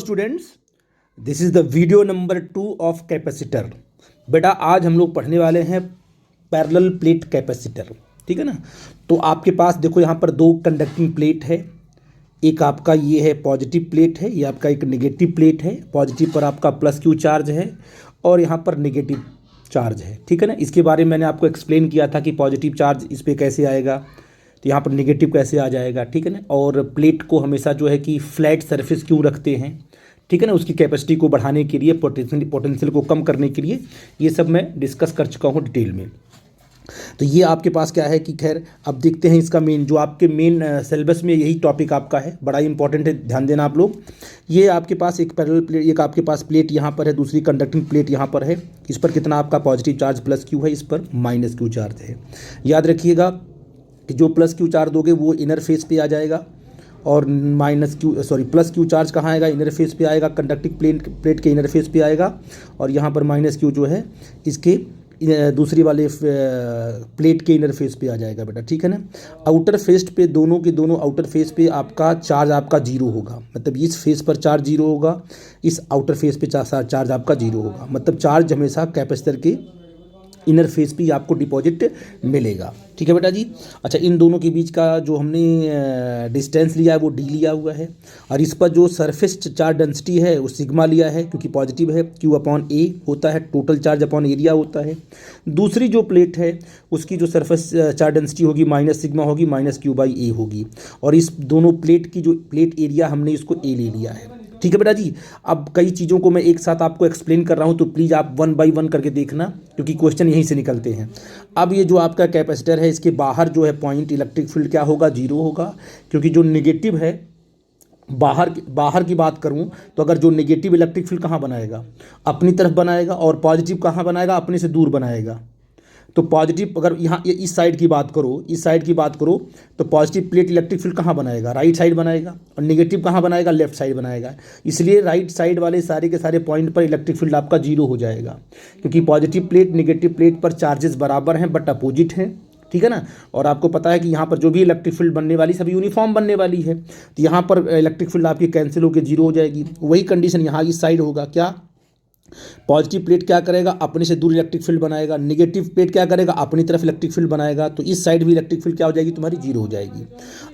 Students, this is the video number 2 of capacitor. बेटा आज हम लोग पढ़ने वाले हैं पैरेलल प्लेट कैपेसिटर। ठीक है ना। तो आपके पास देखो यहाँ पर दो कंडक्टिंग प्लेट है। एक आपका ये है पॉजिटिव प्लेट है, ये आपका एक नेगेटिव प्लेट है। पॉजिटिव पर आपका प्लस क्यू चार्ज है और यहाँ पर नेगेटिव चार्ज है। ठीक है ना। इसके बारे में मैंने आपको एक्सप्लेन किया था कि पॉजिटिव चार्ज इस पर कैसे आएगा, तो यहाँ पर नेगेटिव कैसे आ जाएगा। ठीक है ना। और प्लेट को हमेशा जो है कि फ्लैट सरफेस क्यों रखते हैं, ठीक है ना, उसकी कैपेसिटी को बढ़ाने के लिए, पोटेंशियल को कम करने के लिए, ये सब मैं डिस्कस कर चुका हूँ डिटेल में। तो ये आपके पास क्या है कि खैर अब देखते हैं इसका मेन, जो आपके मेन सिलेबस में यही टॉपिक आपका है, बड़ा ही इंपॉर्टेंट है, ध्यान देना आप लोग। ये आपके पास एक पैरेलल प्लेट, एक आपके पास प्लेट यहाँ पर है, दूसरी कंडक्टिंग प्लेट यहाँ पर है। इस पर कितना आपका पॉजिटिव चार्ज प्लस क्यू है, इस पर माइनस क्यू चार्ज है। याद रखिएगा कि जो प्लस क्यू चार्ज दोगे वो इनर फेस पे आ जाएगा और प्लस क्यू चार्ज कहाँ आएगा, इनर फेस पे आएगा, कंडक्टिंग प्लेट के इनर फेस पे आएगा। और यहाँ पर माइनस क्यू जो है इसके दूसरी वाले प्लेट के इनर फेस पे आ जाएगा बेटा। ठीक है ना। आउटर फेस पे दोनों के दोनों आउटर फेस पे आपका चार्ज आपका जीरो होगा, मतलब इस फेस पर चार्ज जीरो होगा, इस आउटर फेस पे चार्ज आपका जीरो होगा। मतलब चार्ज हमेशा कैपेसिटर के इनर फेस पे आपको डिपॉजिट मिलेगा। ठीक है बेटा जी। अच्छा, इन दोनों के बीच का जो हमने डिस्टेंस लिया है वो डी लिया हुआ है, और इस पर जो सरफेस चार्ज डेंसिटी है वो सिग्मा लिया है, क्योंकि पॉजिटिव है, क्यू अपॉन ए होता है, टोटल चार्ज अपॉन एरिया होता है। दूसरी जो प्लेट है उसकी जो सरफेस चार्ज डेंसिटी होगी माइनस सिग्मा होगी, माइनस क्यू बाई ए होगी। और इस दोनों प्लेट की जो प्लेट एरिया हमने इसको ए ले लिया है। ठीक है बेटा जी। अब कई चीज़ों को मैं एक साथ आपको एक्सप्लेन कर रहा हूँ, तो प्लीज़ आप 1 बाई 1 करके देखना, क्योंकि क्वेश्चन यहीं से निकलते हैं। अब ये जो आपका कैपेसिटर है, इसके बाहर जो है पॉइंट इलेक्ट्रिक फील्ड क्या होगा, जीरो होगा, क्योंकि जो नेगेटिव है, बाहर की बात करूं तो अगर जो नेगेटिव इलेक्ट्रिक फील्ड कहाँ बनाएगा, अपनी तरफ बनाएगा, और पॉजिटिव कहाँ बनाएगा, अपने से दूर बनाएगा। तो पॉजिटिव अगर यहाँ इस साइड की बात करो, तो पॉजिटिव प्लेट इलेक्ट्रिक फील्ड कहाँ बनाएगा, राइट साइड बनाएगा, और नेगेटिव कहाँ बनाएगा, लेफ्ट साइड बनाएगा। इसलिए राइट साइड वाले सारे के सारे पॉइंट पर इलेक्ट्रिक फील्ड आपका जीरो हो जाएगा, क्योंकि पॉजिटिव प्लेट नेगेटिव प्लेट पर चार्जेस बराबर हैं बट अपोजिट हैं। ठीक है ना। और आपको पता है कि यहाँ पर जो भी इलेक्ट्रिक फील्ड बनने वाली सभी यूनिफॉर्म बनने वाली है, तो यहाँ पर इलेक्ट्रिक फील्ड आपकी कैंसिल होकर जीरो हो जाएगी। वही कंडीशन यहाँ इस साइड होगा, क्या, पॉजिटिव प्लेट क्या करेगा, अपने से दूर इलेक्ट्रिक फील्ड बनाएगा, नेगेटिव प्लेट क्या करेगा, अपनी तरफ इलेक्ट्रिक फील्ड बनाएगा, तो इस साइड भी इलेक्ट्रिक फील्ड क्या हो जाएगी, तुम्हारी जीरो हो जाएगी।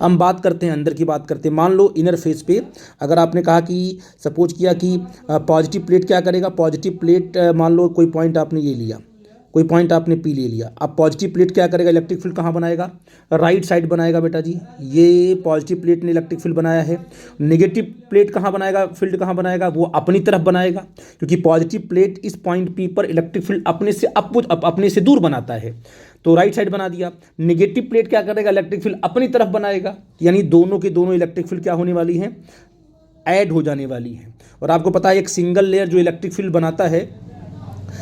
हम बात करते हैं अंदर की बात करते हैं। मान लो इनर फेस पे अगर आपने कहा कि सपोज किया कि पॉजिटिव प्लेट क्या करेगा, पॉजिटिव प्लेट मान लो कोई पॉइंट आपने ये लिया, कोई पॉइंट आपने पी ले लिया। अब पॉजिटिव प्लेट क्या करेगा, इलेक्ट्रिक फील्ड कहाँ बनाएगा, राइट साइड बनाएगा बेटा जी। ये पॉजिटिव प्लेट ने इलेक्ट्रिक फील्ड बनाया है। नेगेटिव प्लेट कहाँ बनाएगा, फील्ड कहाँ बनाएगा, वो अपनी तरफ बनाएगा, क्योंकि पॉजिटिव प्लेट इस पॉइंट पी पर इलेक्ट्रिक फील्ड अपने से दूर बनाता है, तो राइट साइड बना दिया। नेगेटिव प्लेट क्या करेगा, इलेक्ट्रिक फील्ड अपनी तरफ बनाएगा, यानी दोनों के दोनों इलेक्ट्रिक फील्ड क्या होने वाली हैं, ऐड हो जाने वाली है। और आपको पता है एक सिंगल लेयर जो इलेक्ट्रिक फील्ड बनाता है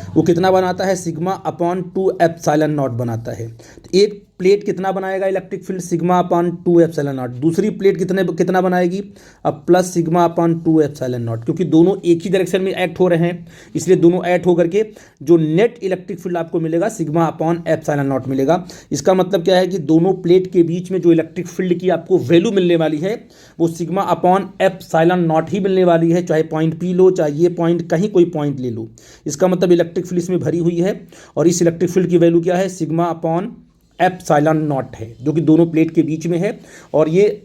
वो कितना बनाता है, सिग्मा अपॉन 2 एप्सिलॉन नॉट बनाता है। तो एक प्लेट कितना बनाएगा electric field, sigma upon 2 epsilon not. दूसरी प्लेट कितना बनाएगी, अब plus sigma upon 2 epsilon not, क्योंकि दोनों एक ही डायरेक्शन में एक्ट हो रहे हैं, इसलिए दोनों एक्ट होकर के जो नेट इलेक्ट्रिक फील्ड आपको मिलेगा सिग्मा अपॉन एप्सिलॉन नॉट मिलेगा। इसका मतलब क्या है कि दोनों प्लेट के बीच में जो इलेक्ट्रिक फील्ड की आपको वैल्यू मिलने वाली है वो सिग्मा अपॉन एप्सिलॉन नॉट ही मिलने वाली है, चाहे पॉइंट पी लो, चाहे ये पॉइंट कहीं कोई पॉइंट ले लो। इसका मतलब इलेक्ट्रिक फील्ड इसमें भरी हुई है, और इस इलेक्ट्रिक फील्ड की वैल्यू क्या है, सिग्मा अपॉन एप्सिलॉन नॉट है, जो कि दोनों प्लेट के बीच में है। और ये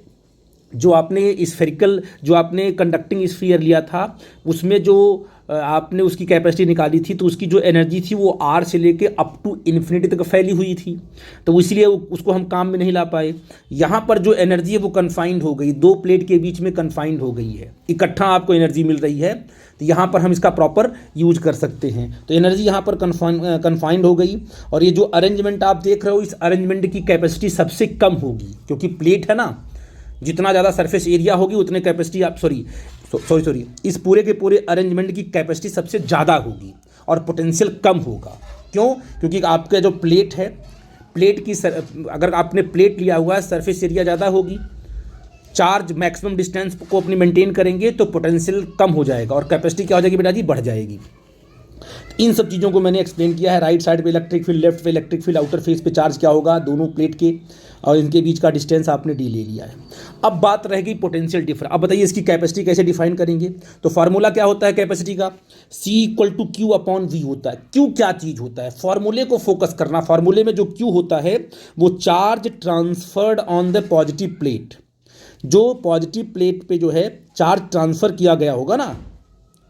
जो आपने स्फेरिकल, जो आपने कंडक्टिंग स्फीयर लिया था, उसमें जो आपने उसकी कैपेसिटी निकाली थी, तो उसकी जो एनर्जी थी वो आर से लेके अप टू इन्फिनिटी तक फैली हुई थी, तो इसलिए उसको हम काम में नहीं ला पाए। यहाँ पर जो एनर्जी है वो कन्फाइंड हो गई, दो प्लेट के बीच में कन्फाइंड हो गई है, इकट्ठा आपको एनर्जी मिल रही है, तो यहाँ पर हम इसका प्रॉपर यूज कर सकते हैं। तो एनर्जी यहाँ पर कन्फाइंड हो गई। और ये जो अरेंजमेंट आप देख रहे हो, इस अरेंजमेंट की कैपेसिटी सबसे कम होगी, क्योंकि प्लेट है ना, जितना ज़्यादा सरफेस एरिया होगी उतने कैपेसिटी आप सॉरी इस पूरे के पूरे अरेंजमेंट की कैपेसिटी सबसे ज़्यादा होगी और पोटेंशियल कम होगा। क्यों, क्योंकि आपका जो प्लेट है, प्लेट की अगर आपने प्लेट लिया हुआ है, सरफेस एरिया ज़्यादा होगी, चार्ज मैक्सिमम डिस्टेंस को अपनी मेंटेन करेंगे, तो पोटेंशियल कम हो जाएगा और कैपेसिटी क्या हो जाएगी बेटा जी, बढ़ जाएगी। इन सब चीज़ों को मैंने एक्सप्लेन किया है। राइट साइड पे इलेक्ट्रिक फील्ड, लेफ्ट पे इलेक्ट्रिक फील्ड, आउटर फेस पे चार्ज क्या होगा, दोनों प्लेट के और इनके बीच का डिस्टेंस आपने डी ले लिया है। अब बात रहेगी पोटेंशियल डिफरेंस। अब बताइए इसकी कैपेसिटी कैसे डिफाइन करेंगे। तो फार्मूला क्या होता है कैपेसिटी का, C = Q अपॉन V होता है। Q क्या चीज़ होता है, फार्मूले को फोकस करना। फार्मूले में जो Q होता है वो charge transferred on the positive plate, जो पॉजिटिव प्लेट पे जो है चार्ज ट्रांसफ़र किया गया होगा ना,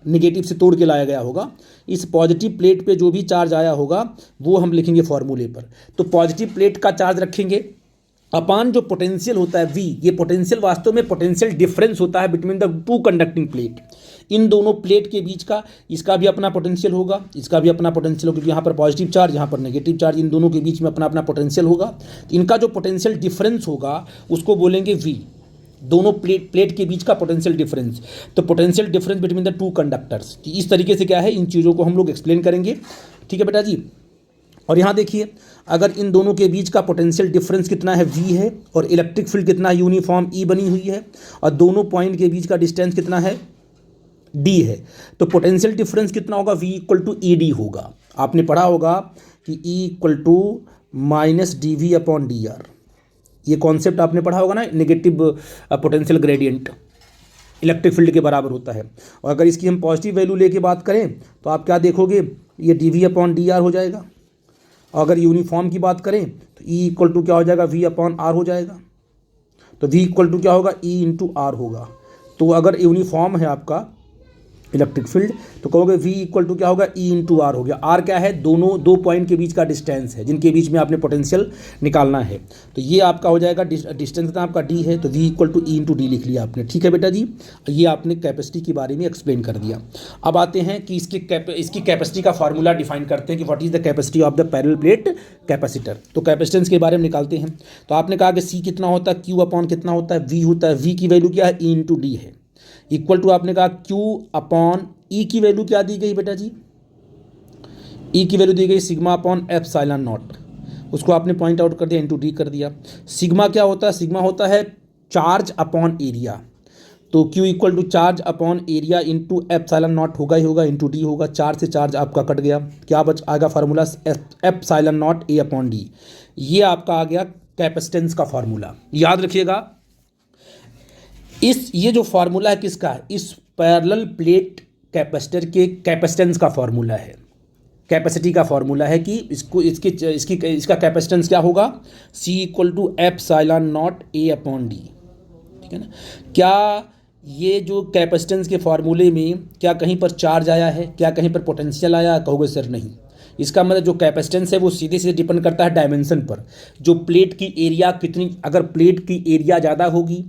निगेटिव से तोड़ के लाया गया होगा, इस पॉजिटिव प्लेट पे जो भी चार्ज आया होगा वो हम लिखेंगे फॉर्मूले पर। तो पॉजिटिव प्लेट का चार्ज रखेंगे अपान जो पोटेंशियल होता है V, ये पोटेंशियल वास्तव में पोटेंशियल डिफरेंस होता है between the two conducting plate. इन दोनों प्लेट के बीच का, इसका भी अपना पोटेंशियल होगा, इसका भी अपना पोटेंशियल होगा, क्योंकि यहाँ पर पॉजिटिव चार्ज, यहाँ पर नेगेटिव चार्ज, इन दोनों के बीच में अपना अपना पोटेंशियल होगा। तो इनका जो पोटेंशियल डिफरेंस होगा उसको बोलेंगे V, दोनों प्लेट के बीच का पोटेंशियल डिफरेंस। तो potential difference between the two conductors, इस तरीके से क्या है, इन चीज़ों को हम लोग एक्सप्लेन करेंगे। ठीक है बेटा जी। और यहाँ देखिए, अगर इन दोनों के बीच का पोटेंशियल डिफरेंस कितना है, V है, और इलेक्ट्रिक फील्ड कितना यूनिफॉर्म E बनी हुई है, और दोनों पॉइंट के बीच का डिस्टेंस कितना है, D है, तो पोटेंशियल डिफरेंस कितना होगा, V = ED होगा। आपने पढ़ा होगा कि E = -dV/dr, ये कॉन्सेप्ट आपने पढ़ा होगा ना, negative potential gradient electric field के बराबर होता है। और अगर इसकी हम पॉजिटिव वैल्यू लेके बात करें तो आप क्या देखोगे, ये dV/dr हो जाएगा। और अगर यूनिफॉर्म की बात करें तो E = क्या हो जाएगा, V/r हो जाएगा। तो V = क्या होगा, E × r होगा। तो अगर यूनिफॉर्म है आपका इलेक्ट्रिक फील्ड तो कहोगे V = क्या होगा, E × r हो गया। R क्या है, दोनों दो पॉइंट के बीच का डिस्टेंस है जिनके बीच में आपने पोटेंशियल निकालना है। तो ये आपका हो जाएगा डिस्टेंस कितना आपका D है, तो V = E × d लिख लिया आपने। ठीक है बेटा जी, ये आपने कैपेसिटी के बारे में एक्सप्लेन कर दिया। अब आते हैं कि इसकी कैपेसिटी का फार्मूला डिफाइन करते हैं कि what is the capacity of the parallel plate capacitor. तो कैपेसिटेंस के बारे में निकालते हैं। तो आपने कहा कि C कितना होता है, Q अपॉन कितना होता है, V होता है। V की वैल्यू क्या है, E × d है, इक्वल टू आपने कहा Q/E की वैल्यू क्या दी गई बेटा जी, E की वैल्यू दी गई σ/ε0, उसको आपने पॉइंट आउट कर दिया, इंटू डी कर दिया। सिग्मा क्या होता है, सिग्मा होता है चार्ज अपॉन एरिया। तो Q = charge upon area into ε0 होगा ही होगा, इंटू डी होगा। चार्ज से चार्ज आपका कट गया, क्या बच आएगा फार्मूला, ε0 A/d। ये आपका आ गया कैपेसिटेंस का फार्मूला। याद रखिएगा, ये जो फार्मूला है किसका है, इस पैरेलल प्लेट कैपेसिटर के कैपेसिटेंस का फार्मूला है, कैपेसिटी का फार्मूला है कि इसका कैपेसिटेंस क्या होगा, C = ε0 A/d। ठीक है ना। क्या ये जो कैपेसिटेंस के फार्मूले में क्या कहीं पर चार्ज आया है, क्या कहीं पर पोटेंशियल आया, कहोगे सर नहीं। इसका मतलब जो कैपेसिटेंस है वो सीधे सीधे डिपेंड करता है डायमेंशन पर, जो प्लेट की एरिया कितनी, अगर प्लेट की एरिया ज़्यादा होगी,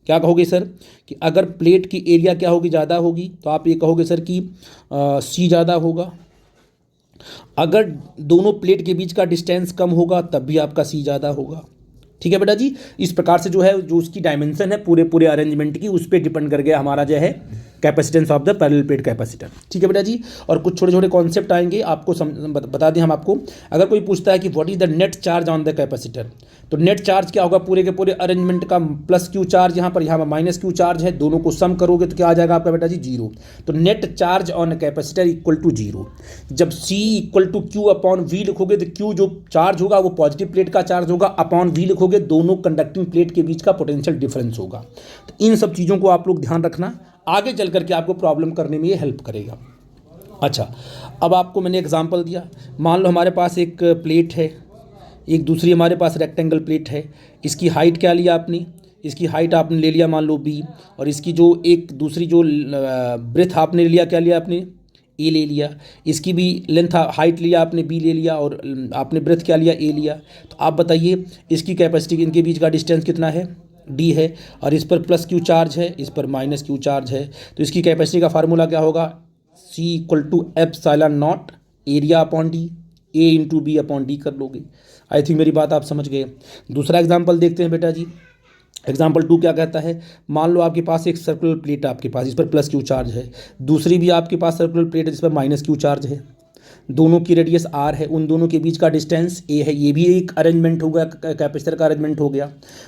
क्या कहोगे सर कि अगर प्लेट की एरिया क्या होगी, ज़्यादा होगी, तो आप ये कहोगे सर कि C ज़्यादा होगा। अगर दोनों प्लेट के बीच का डिस्टेंस कम होगा तब भी आपका C ज़्यादा होगा। ठीक है बेटा जी। इस प्रकार से जो है, जो उसकी डायमेंशन है पूरे अरेंजमेंट की, उस पर डिपेंड कर गया हमारा जो है capacitance of the parallel plate capacitor. ठीक है बेटा जी। और कुछ छोटे छोटे कॉन्सेप्ट आएंगे आपको बता दें हम आपको। अगर कोई पूछता है कि what is the net charge on the capacitor, तो नेट चार्ज क्या होगा, पूरे के पूरे अरेंजमेंट का+Q चार्ज, यहाँ पर -Q चार्ज है, दोनों को सम करोगे तो क्या आ जाएगा आपका बेटा जी, 0। तो नेट चार्ज ऑन कैपेसिटर = 0। जब C = Q/V लिखोगे तो Q जो चार्ज होगा वो पॉजिटिव प्लेट का चार्ज होगा, अपॉन V लिखोगे दोनों कंडक्टिंग प्लेट के बीच का पोटेंशियल डिफरेंस होगा। तो इन सब चीज़ों को आप लोग ध्यान रखना, आगे चल करके आपको प्रॉब्लम करने में ये हेल्प करेगा। अच्छा, अब आपको मैंने एग्जांपल दिया। मान लो हमारे पास एक प्लेट है, एक दूसरी हमारे पास रेक्टेंगल प्लेट है। इसकी हाइट क्या लिया आपने, इसकी हाइट आपने ले लिया मान लो B, और इसकी जो एक दूसरी जो ब्रेथ आपने लिया, क्या लिया आपने, A ले लिया। इसकी भी लेंथ हाइट लिया आपने, B ले लिया, और आपने ब्रेथ क्या लिया, A लिया। तो आप बताइए इसकी कैपेसिटी, इनके बीच का डिस्टेंस कितना है, D है, और इस पर +Q चार्ज है, इस पर -Q चार्ज है। तो इसकी कैपेसिटी का फार्मूला क्या होगा, C = ε0 एरिया/d, A × B/d कर लोगे। आई थिंक मेरी बात आप समझ गए। दूसरा एग्जांपल देखते हैं बेटा जी। एग्जाम्पल 2 क्या कहता है, मान लो आपके पास एक सर्कुलर प्लेट आपके पास, इस पर +Q चार्ज है, दूसरी भी आपके पास सर्कुलर प्लेट है जिस पर -Q चार्ज है, दोनों की रेडियस R है, उन दोनों के बीच का डिस्टेंस A है। ये भी एक अरेंजमेंट हो गया, कैपेसिटर का अरेंजमेंट हो गया।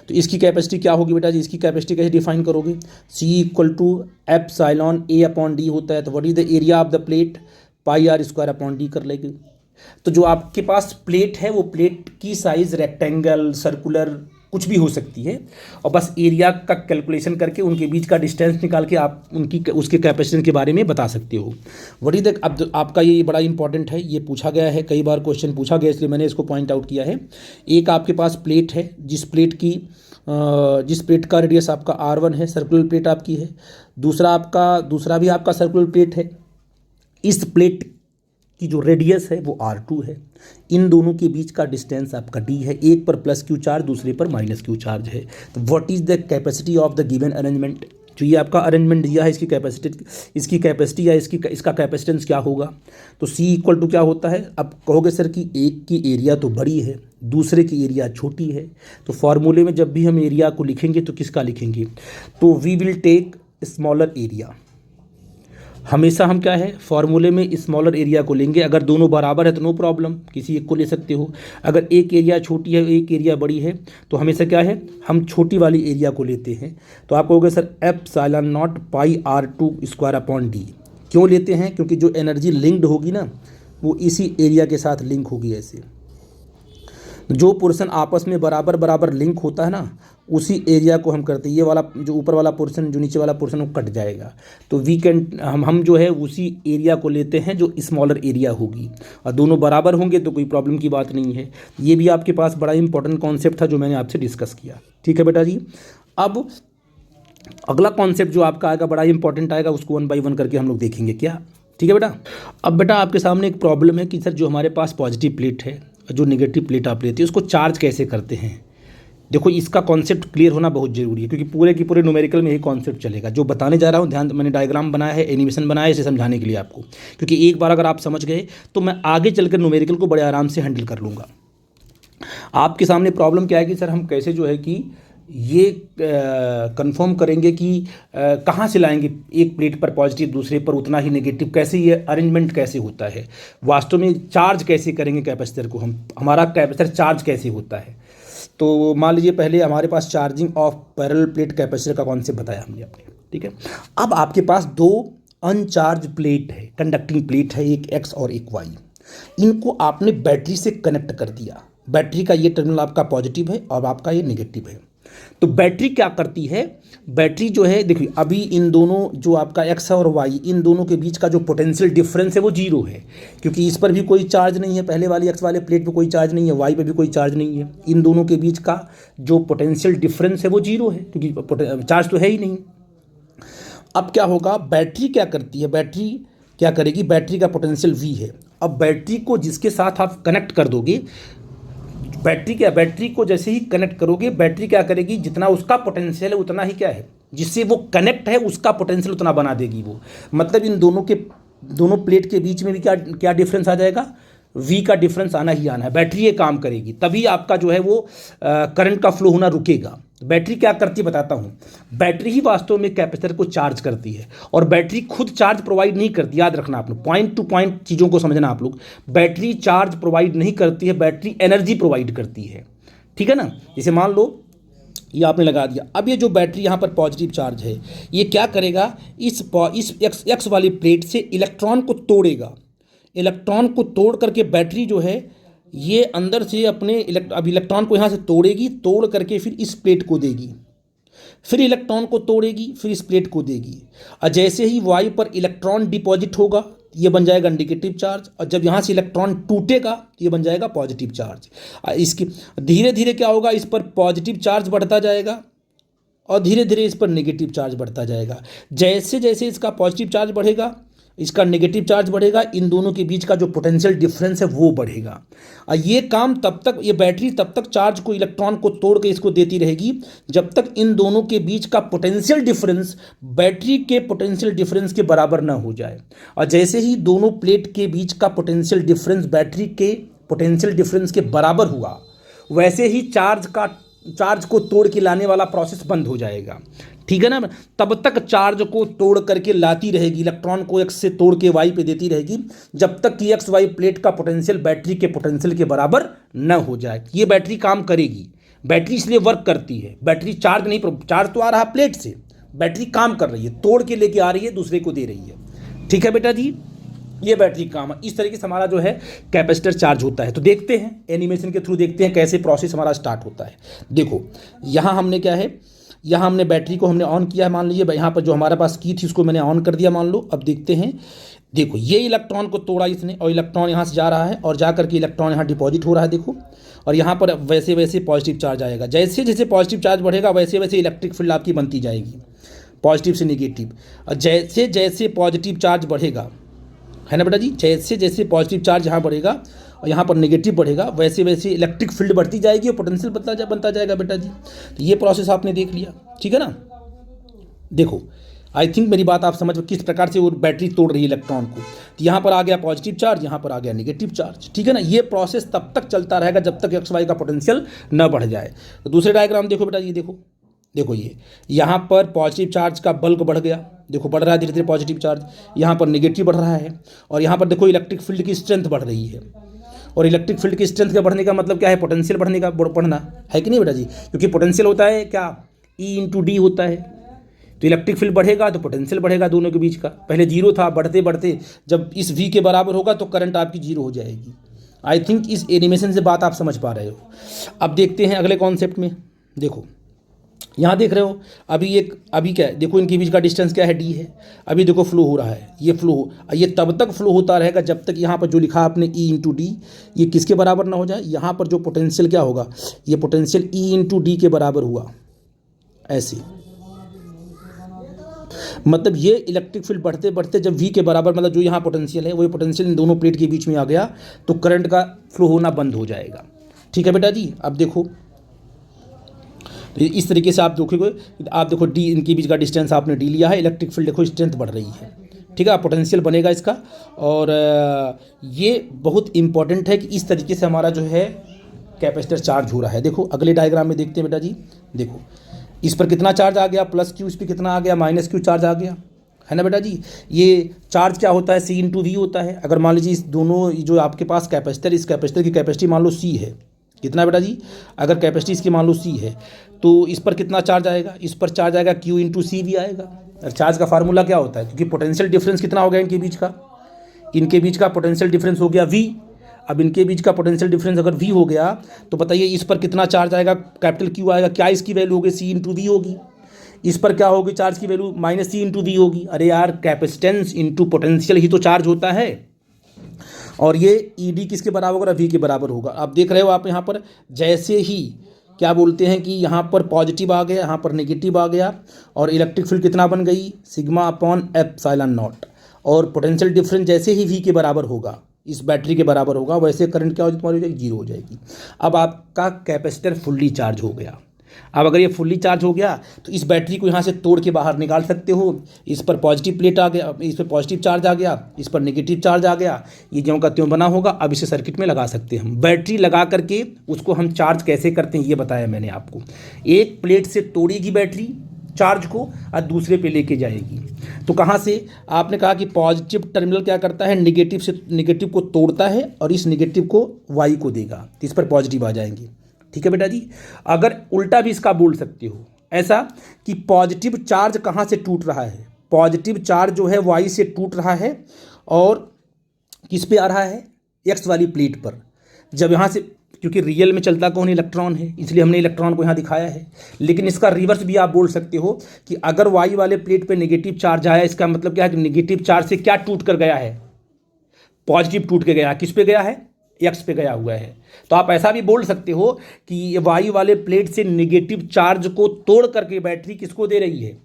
तो इसकी कैपेसिटी क्या होगी बेटा जी, इसकी कैपेसिटी कैसे डिफाइन करोगे, C = ε0 A/d होता है। तो what is the area of the plate, pi r square upon d कर लेंगे। तो जो आपके पास प्लेट है वो प्लेट की साइज़ रेक्टेंगल, सर्कुलर कुछ भी हो सकती है, और बस एरिया का कैलकुलेशन करके उनके बीच का डिस्टेंस निकाल के आप उनकी उसके कैपेसिटेंस के बारे में बता सकते हो। वट इज द, अब आपका ये बड़ा इंपॉर्टेंट है, ये पूछा गया है, कई बार क्वेश्चन पूछा गया, इसलिए मैंने इसको पॉइंट आउट किया है। एक आपके पास प्लेट है, जिस प्लेट का रेडियस आपका R1 है, सर्कुलर प्लेट आपकी है। दूसरा भी आपका सर्कुलर प्लेट है। इस प्लेट की जो रेडियस है वो R2 है। इन दोनों के बीच का डिस्टेंस आपका D है। एक पर प्लस क्यू चार्ज, दूसरे पर माइनस क्यू चार्ज है। तो what is the capacity of the given arrangement, जो ये आपका अरेंजमेंट दिया है, इसकी कैपेसिटी या इसका कैपेसिटेंस क्या होगा। तो C इक्वल टू क्या होता है। अब कहोगे सर कि एक की एरिया तो बड़ी है, दूसरे की एरिया छोटी है, तो फॉर्मूले में जब भी हम एरिया को लिखेंगे तो किसका लिखेंगे, तो we will take smaller area. हमेशा हम क्या है, फॉर्मूले में स्मॉलर एरिया को लेंगे। अगर दोनों बराबर है तो नो प्रॉब्लम, किसी एक को ले सकते हो। अगर एक एरिया छोटी है, एक एरिया बड़ी है, तो हमेशा क्या है, हम छोटी वाली एरिया को लेते हैं। तो आप कहोगे sir epsilon not pi R2 square upon D क्यों लेते हैं, क्योंकि जो एनर्जी लिंक्ड होगी ना वो इसी एरिया के साथ लिंक होगी। ऐसे जो पोर्शन आपस में बराबर बराबर लिंक होता है ना, उसी एरिया को हम करते हैं। ये वाला जो ऊपर वाला पोर्शन, जो नीचे वाला पोर्शन, वो कट जाएगा। तो वी कैन हम जो है उसी एरिया को लेते हैं जो स्मॉलर एरिया होगी, और दोनों बराबर होंगे तो कोई प्रॉब्लम की बात नहीं है। ये भी आपके पास बड़ा इंपॉर्टेंट कॉन्सेप्ट था जो मैंने आपसे डिस्कस किया। ठीक है बेटा जी। अब अगला कॉन्सेप्ट जो आपका आएगा बड़ा इंपॉर्टेंट आएगा, उसको 1 बाय 1 करके हम लोग देखेंगे क्या। ठीक है बेटा। अब बेटा आपके सामने एक प्रॉब्लम है कि सर जो हमारे पास पॉजिटिव प्लेट है, जो नेगेटिव प्लेट आप लेते हैं, उसको चार्ज कैसे करते हैं। देखो इसका कॉन्सेप्ट क्लियर होना बहुत ज़रूरी है, क्योंकि पूरे की पूरे न्यूमेरिकल में यही कॉन्सेप्ट चलेगा। जो बताने जा रहा हूँ ध्यान, मैंने डायग्राम बनाया है, एनिमेशन बनाया है इसे समझाने के लिए आपको, क्योंकि एक बार अगर आप समझ गए तो मैं आगे चलकर न्यूमेरिकल को बड़े आराम से हैंडल कर लूँगा। आपके सामने प्रॉब्लम क्या है कि सर हम कैसे जो है कि ये कंफर्म करेंगे कि कहाँ से लाएंगे, एक प्लेट पर पॉजिटिव दूसरे पर उतना ही नेगेटिव, कैसे ये अरेंजमेंट कैसे होता है, वास्तव में चार्ज कैसे करेंगे कैपेसिटर को, हमारा कैपेसिटर चार्ज कैसे होता है। तो मान लीजिए पहले हमारे पास charging of parallel plate capacitor का कॉन्सेप्ट बताया हमने अपने। ठीक है। अब आपके पास दो अनचार्ज प्लेट है, कंडक्टिंग प्लेट है, एक एक्स और एक वाई। इनको आपने बैटरी से कनेक्ट कर दिया। बैटरी का ये टर्मिनल आपका पॉजिटिव है और आपका ये नेगेटिव है। तो बैटरी क्या करती है, बैटरी जो है देखिए, अभी इन दोनों जो आपका एक्स और वाई, इन दोनों के बीच का जो पोटेंशियल डिफरेंस है वो जीरो है, क्योंकि इस पर भी कोई चार्ज नहीं है, पहले वाली एक्स वाले प्लेट पे कोई चार्ज नहीं है, वाई पे भी कोई चार्ज नहीं है। इन दोनों के बीच का जो पोटेंशियल डिफरेंस है वो जीरो है, क्योंकि चार्ज तो है ही नहीं। अब क्या होगा, बैटरी क्या करती है, बैटरी क्या करेगी, बैटरी का पोटेंशियल V है। अब बैटरी को जिसके साथ आप कनेक्ट कर दोगे, बैटरी को जैसे ही कनेक्ट करोगे, बैटरी क्या करेगी, जितना उसका पोटेंशियल है उतना ही क्या है, जिससे वो कनेक्ट है उसका पोटेंशियल उतना बना देगी वो। मतलब इन दोनों प्लेट के बीच में भी क्या डिफरेंस आ जाएगा, V का डिफरेंस आना ही आना है। बैटरी ये काम करेगी, तभी आपका जो है वो करंट का फ्लो होना रुकेगा। बैटरी क्या करती है बताता हूँ। बैटरी ही वास्तव में कैपेसिटर को चार्ज करती है, और बैटरी खुद चार्ज प्रोवाइड नहीं करती, याद रखना आप लोग, पॉइंट टू पॉइंट चीज़ों को समझना आप लोग। बैटरी चार्ज प्रोवाइड नहीं करती है, बैटरी एनर्जी प्रोवाइड करती है। ठीक है ना। जैसे मान लो ये आपने लगा दिया, अब ये जो बैटरी यहाँ पर पॉजिटिव चार्ज है, ये क्या करेगा, इस एक्स वाली प्लेट से इलेक्ट्रॉन को तोड़ेगा। इलेक्ट्रॉन को तोड़ करके बैटरी जो है ये अंदर से अपने अब इलेक्ट्रॉन को यहाँ से तोड़ेगी, तोड़ करके फिर इस प्लेट को देगी, फिर इलेक्ट्रॉन को तोड़ेगी, फिर इस प्लेट को देगी। और जैसे ही वाई पर इलेक्ट्रॉन डिपॉजिट होगा, ये बन जाएगा नेगेटिव चार्ज, और जब यहाँ से इलेक्ट्रॉन टूटेगा ये बन जाएगा पॉजिटिव चार्ज। इसकी धीरे धीरे क्या होगा, इस पर पॉजिटिव चार्ज बढ़ता जाएगा और धीरे धीरे इस पर नेगेटिव चार्ज बढ़ता जाएगा। जैसे जैसे इसका पॉजिटिव चार्ज बढ़ेगा, इसका नेगेटिव चार्ज बढ़ेगा, इन दोनों के बीच का जो पोटेंशियल डिफरेंस है वो बढ़ेगा। और ये काम तब तक, ये बैटरी तब तक चार्ज को, इलेक्ट्रॉन को तोड़ के इसको देती रहेगी जब तक इन दोनों के बीच का पोटेंशियल डिफरेंस बैटरी के पोटेंशियल डिफरेंस के बराबर ना हो जाए। और जैसे ही दोनों प्लेट के बीच का पोटेंशियल डिफरेंस बैटरी के पोटेंशियल डिफरेंस के बराबर हुआ, वैसे ही चार्ज को तोड़ के लाने वाला प्रोसेस बंद हो जाएगा। ठीक है ना। तब तक चार्ज को तोड़ करके लाती रहेगी, इलेक्ट्रॉन को एक्स से तोड़ के वाई पे देती रहेगी, जब तक कि एक्स वाई प्लेट का पोटेंशियल बैटरी के पोटेंशियल के बराबर न हो जाए। ये बैटरी काम करेगी, बैटरी इसलिए वर्क करती है। बैटरी चार्ज तो आ रहा प्लेट से, बैटरी काम कर रही है, तोड़ के लेके आ रही है, दूसरे को दे रही है। ठीक है बेटा जी। ये बैटरी का काम है। इस तरीके से हमारा जो है कैपेसिटर चार्ज होता है। तो देखते हैं, एनिमेशन के थ्रू देखते हैं कैसे प्रोसेस हमारा स्टार्ट होता है। देखो यहाँ हमने क्या है, यहाँ हमने बैटरी को हमने ऑन किया है, मान लीजिए यहाँ पर जो हमारे पास की थी उसको मैंने ऑन कर दिया मान लो। अब देखते हैं, देखो ये इलेक्ट्रॉन को तोड़ा इसने और इलेक्ट्रॉन यहाँ से जा रहा है और जा करके इलेक्ट्रॉन यहाँ डिपॉजिट हो रहा है देखो। और यहाँ पर वैसे वैसे पॉजिटिव चार्ज आएगा, जैसे जैसे पॉजिटिव चार्ज बढ़ेगा वैसे वैसे इलेक्ट्रिक फील्ड आपकी बनती जाएगी, पॉजिटिव से निगेटिव। और जैसे जैसे पॉजिटिव चार्ज बढ़ेगा, है ना बेटा जी, जैसे जैसे पॉजिटिव चार्ज यहाँ बढ़ेगा और यहाँ पर नेगेटिव बढ़ेगा वैसे वैसे इलेक्ट्रिक फील्ड बढ़ती जाएगी और पोटेंशियल बनता जाएगा बेटा जी। तो ये प्रोसेस आपने देख लिया, ठीक है ना। देखो आई थिंक मेरी बात आप समझ किस प्रकार से वो बैटरी तोड़ रही है इलेक्ट्रॉन को। तो यहाँ पर आ गया पॉजिटिव चार्ज, यहाँ पर आ गया नेगेटिव चार्ज, ठीक है ना। ये प्रोसेस तब तक चलता रहेगा जब तक एक्स वाई का पोटेंशियल न बढ़ जाए। तो दूसरे डायग्राम देखो बेटा, ये देखो, देखो ये यहाँ पर पॉजिटिव चार्ज का बल्क बढ़ गया, देखो बढ़ रहा है धीरे धीरे पॉजिटिव चार्ज, यहाँ पर नेगेटिव बढ़ रहा है और यहाँ पर देखो इलेक्ट्रिक फील्ड की स्ट्रेंथ बढ़ रही है। और इलेक्ट्रिक फील्ड की स्ट्रेंथ का बढ़ने का मतलब क्या है, पोटेंशियल बढ़ना है कि नहीं बेटा जी, क्योंकि पोटेंशियल होता है क्या, E इंटू डी होता है। तो इलेक्ट्रिक फील्ड बढ़ेगा तो पोटेंशियल बढ़ेगा दोनों के बीच का। पहले जीरो था, बढ़ते बढ़ते जब इस V के बराबर होगा तो करंट आपकी जीरो हो जाएगी। आई थिंक इस एनिमेशन से बात आप समझ पा रहे हो। अब देखते हैं अगले कॉन्सेप्ट में। देखो यहाँ देख रहे हो अभी क्या है, देखो इनके बीच का डिस्टेंस क्या है, D है। अभी देखो फ्लो हो रहा है, ये तब तक फ्लो होता रहेगा जब तक यहाँ पर जो लिखा आपने E इंटू डी ये किसके बराबर ना हो जाए। यहाँ पर जो पोटेंशियल क्या होगा, ये पोटेंशियल E इंटू डी के बराबर हुआ ऐसे। मतलब ये इलेक्ट्रिक फील्ड बढ़ते बढ़ते जब V के बराबर, मतलब जो यहाँ पोटेंशियल है वही पोटेंशियल इन दोनों प्लेट के बीच में आ गया तो करंट का फ्लो होना बंद हो जाएगा, ठीक है बेटा जी। अब देखो तो इस तरीके से आप देखो D इनके बीच का डिस्टेंस आपने D लिया है, इलेक्ट्रिक फील्ड देखो स्ट्रेंथ बढ़ रही है, ठीक है, पोटेंशियल बनेगा इसका। और ये बहुत इंपॉर्टेंट है कि इस तरीके से हमारा जो है कैपेसिटर चार्ज हो रहा है। देखो अगले डायग्राम में देखते हैं बेटा जी, देखो इस पर कितना चार्ज आ गया प्लस क्यू, इस पर कितना आ गया माइनस क्यू चार्ज आ गया, है ना बेटा जी। ये चार्ज क्या होता है, C इंटू वी होता है। अगर मान लीजिए इस दोनों जो आपके पास कैपेसिटर, इस कैपेसिटर की कैपेसिटी मान लो C है, कितना बेटा जी, अगर कैपेसिटी इसकी मान लो C है तो इस पर कितना चार्ज आएगा, इस पर चार्ज आएगा Q इंटू सी भी आएगा। और चार्ज का फार्मूला क्या होता है, क्योंकि पोटेंशियल डिफरेंस कितना हो गया इनके बीच का पोटेंशियल डिफरेंस हो गया V। अब इनके बीच का पोटेंशियल डिफरेंस अगर V हो गया तो बताइए इस पर कितना चार्ज आएगा, कैपिटल Q आएगा। क्या इसकी वैल्यू होगी, C इंटू वी होगी। इस पर क्या होगी चार्ज की value, minus C into V होगी। अरे यार कैपेसिटेंस इंटू पोटेंशियल ही तो चार्ज होता है। और ये ED किसके बराबर होगा, V के बराबर होगा। आप देख रहे हो आप यहाँ पर जैसे ही क्या बोलते हैं कि यहाँ पर पॉजिटिव आ गया, यहाँ पर नेगेटिव आ गया और इलेक्ट्रिक फील्ड कितना बन गई, सिग्मा अपॉन एप्सिलॉन नॉट। और पोटेंशियल डिफरेंस जैसे ही V के बराबर होगा, इस बैटरी के बराबर होगा, वैसे करंट क्या हो जाएगी, जीरो हो जाएगी। अब आपका कैपेसिटर फुल्ली चार्ज हो गया। अब अगर ये फुल्ली चार्ज हो गया तो इस बैटरी को यहाँ से तोड़ के बाहर निकाल सकते हो। इस पर पॉजिटिव प्लेट आ गया, इस पर पॉजिटिव चार्ज आ गया, इस पर नेगेटिव चार्ज आ गया, ये ज्यों का त्यों बना होगा। अब इसे सर्किट में लगा सकते हैं हम। बैटरी लगा करके उसको हम चार्ज कैसे करते हैं ये बताया मैंने आपको। एक प्लेट से तोड़ेगी बैटरी चार्ज को और दूसरे पे लेके जाएगी। तो कहाँ से, आपने कहा कि पॉजिटिव टर्मिनल क्या करता है, नेगेटिव से नेगेटिव को तोड़ता है और इस नेगेटिव को वाई को देगा, तो इस पर पॉजिटिव आ जाएंगे, ठीक है बेटा जी। अगर उल्टा भी इसका बोल सकते हो ऐसा कि पॉजिटिव चार्ज कहाँ से टूट रहा है, पॉजिटिव चार्ज जो है वाई से टूट रहा है और किस पे आ रहा है, एक्स वाली प्लेट पर। जब यहाँ से, क्योंकि रियल में चलता कौन, इलेक्ट्रॉन है, इसलिए हमने इलेक्ट्रॉन को यहाँ दिखाया है। लेकिन इसका रिवर्स भी आप बोल सकते हो कि अगर वाई वाले प्लेट पे नेगेटिव चार्ज आया, इसका मतलब क्या है कि नेगेटिव चार्ज से क्या टूट कर गया है, पॉजिटिव टूट के गया। किस पे गया है, एक्स पे गया हुआ है। तो आप ऐसा भी बोल सकते हो कि ये वाई वाले प्लेट से नेगेटिव चार्ज को तोड़ करके बैटरी किसको दे रही है,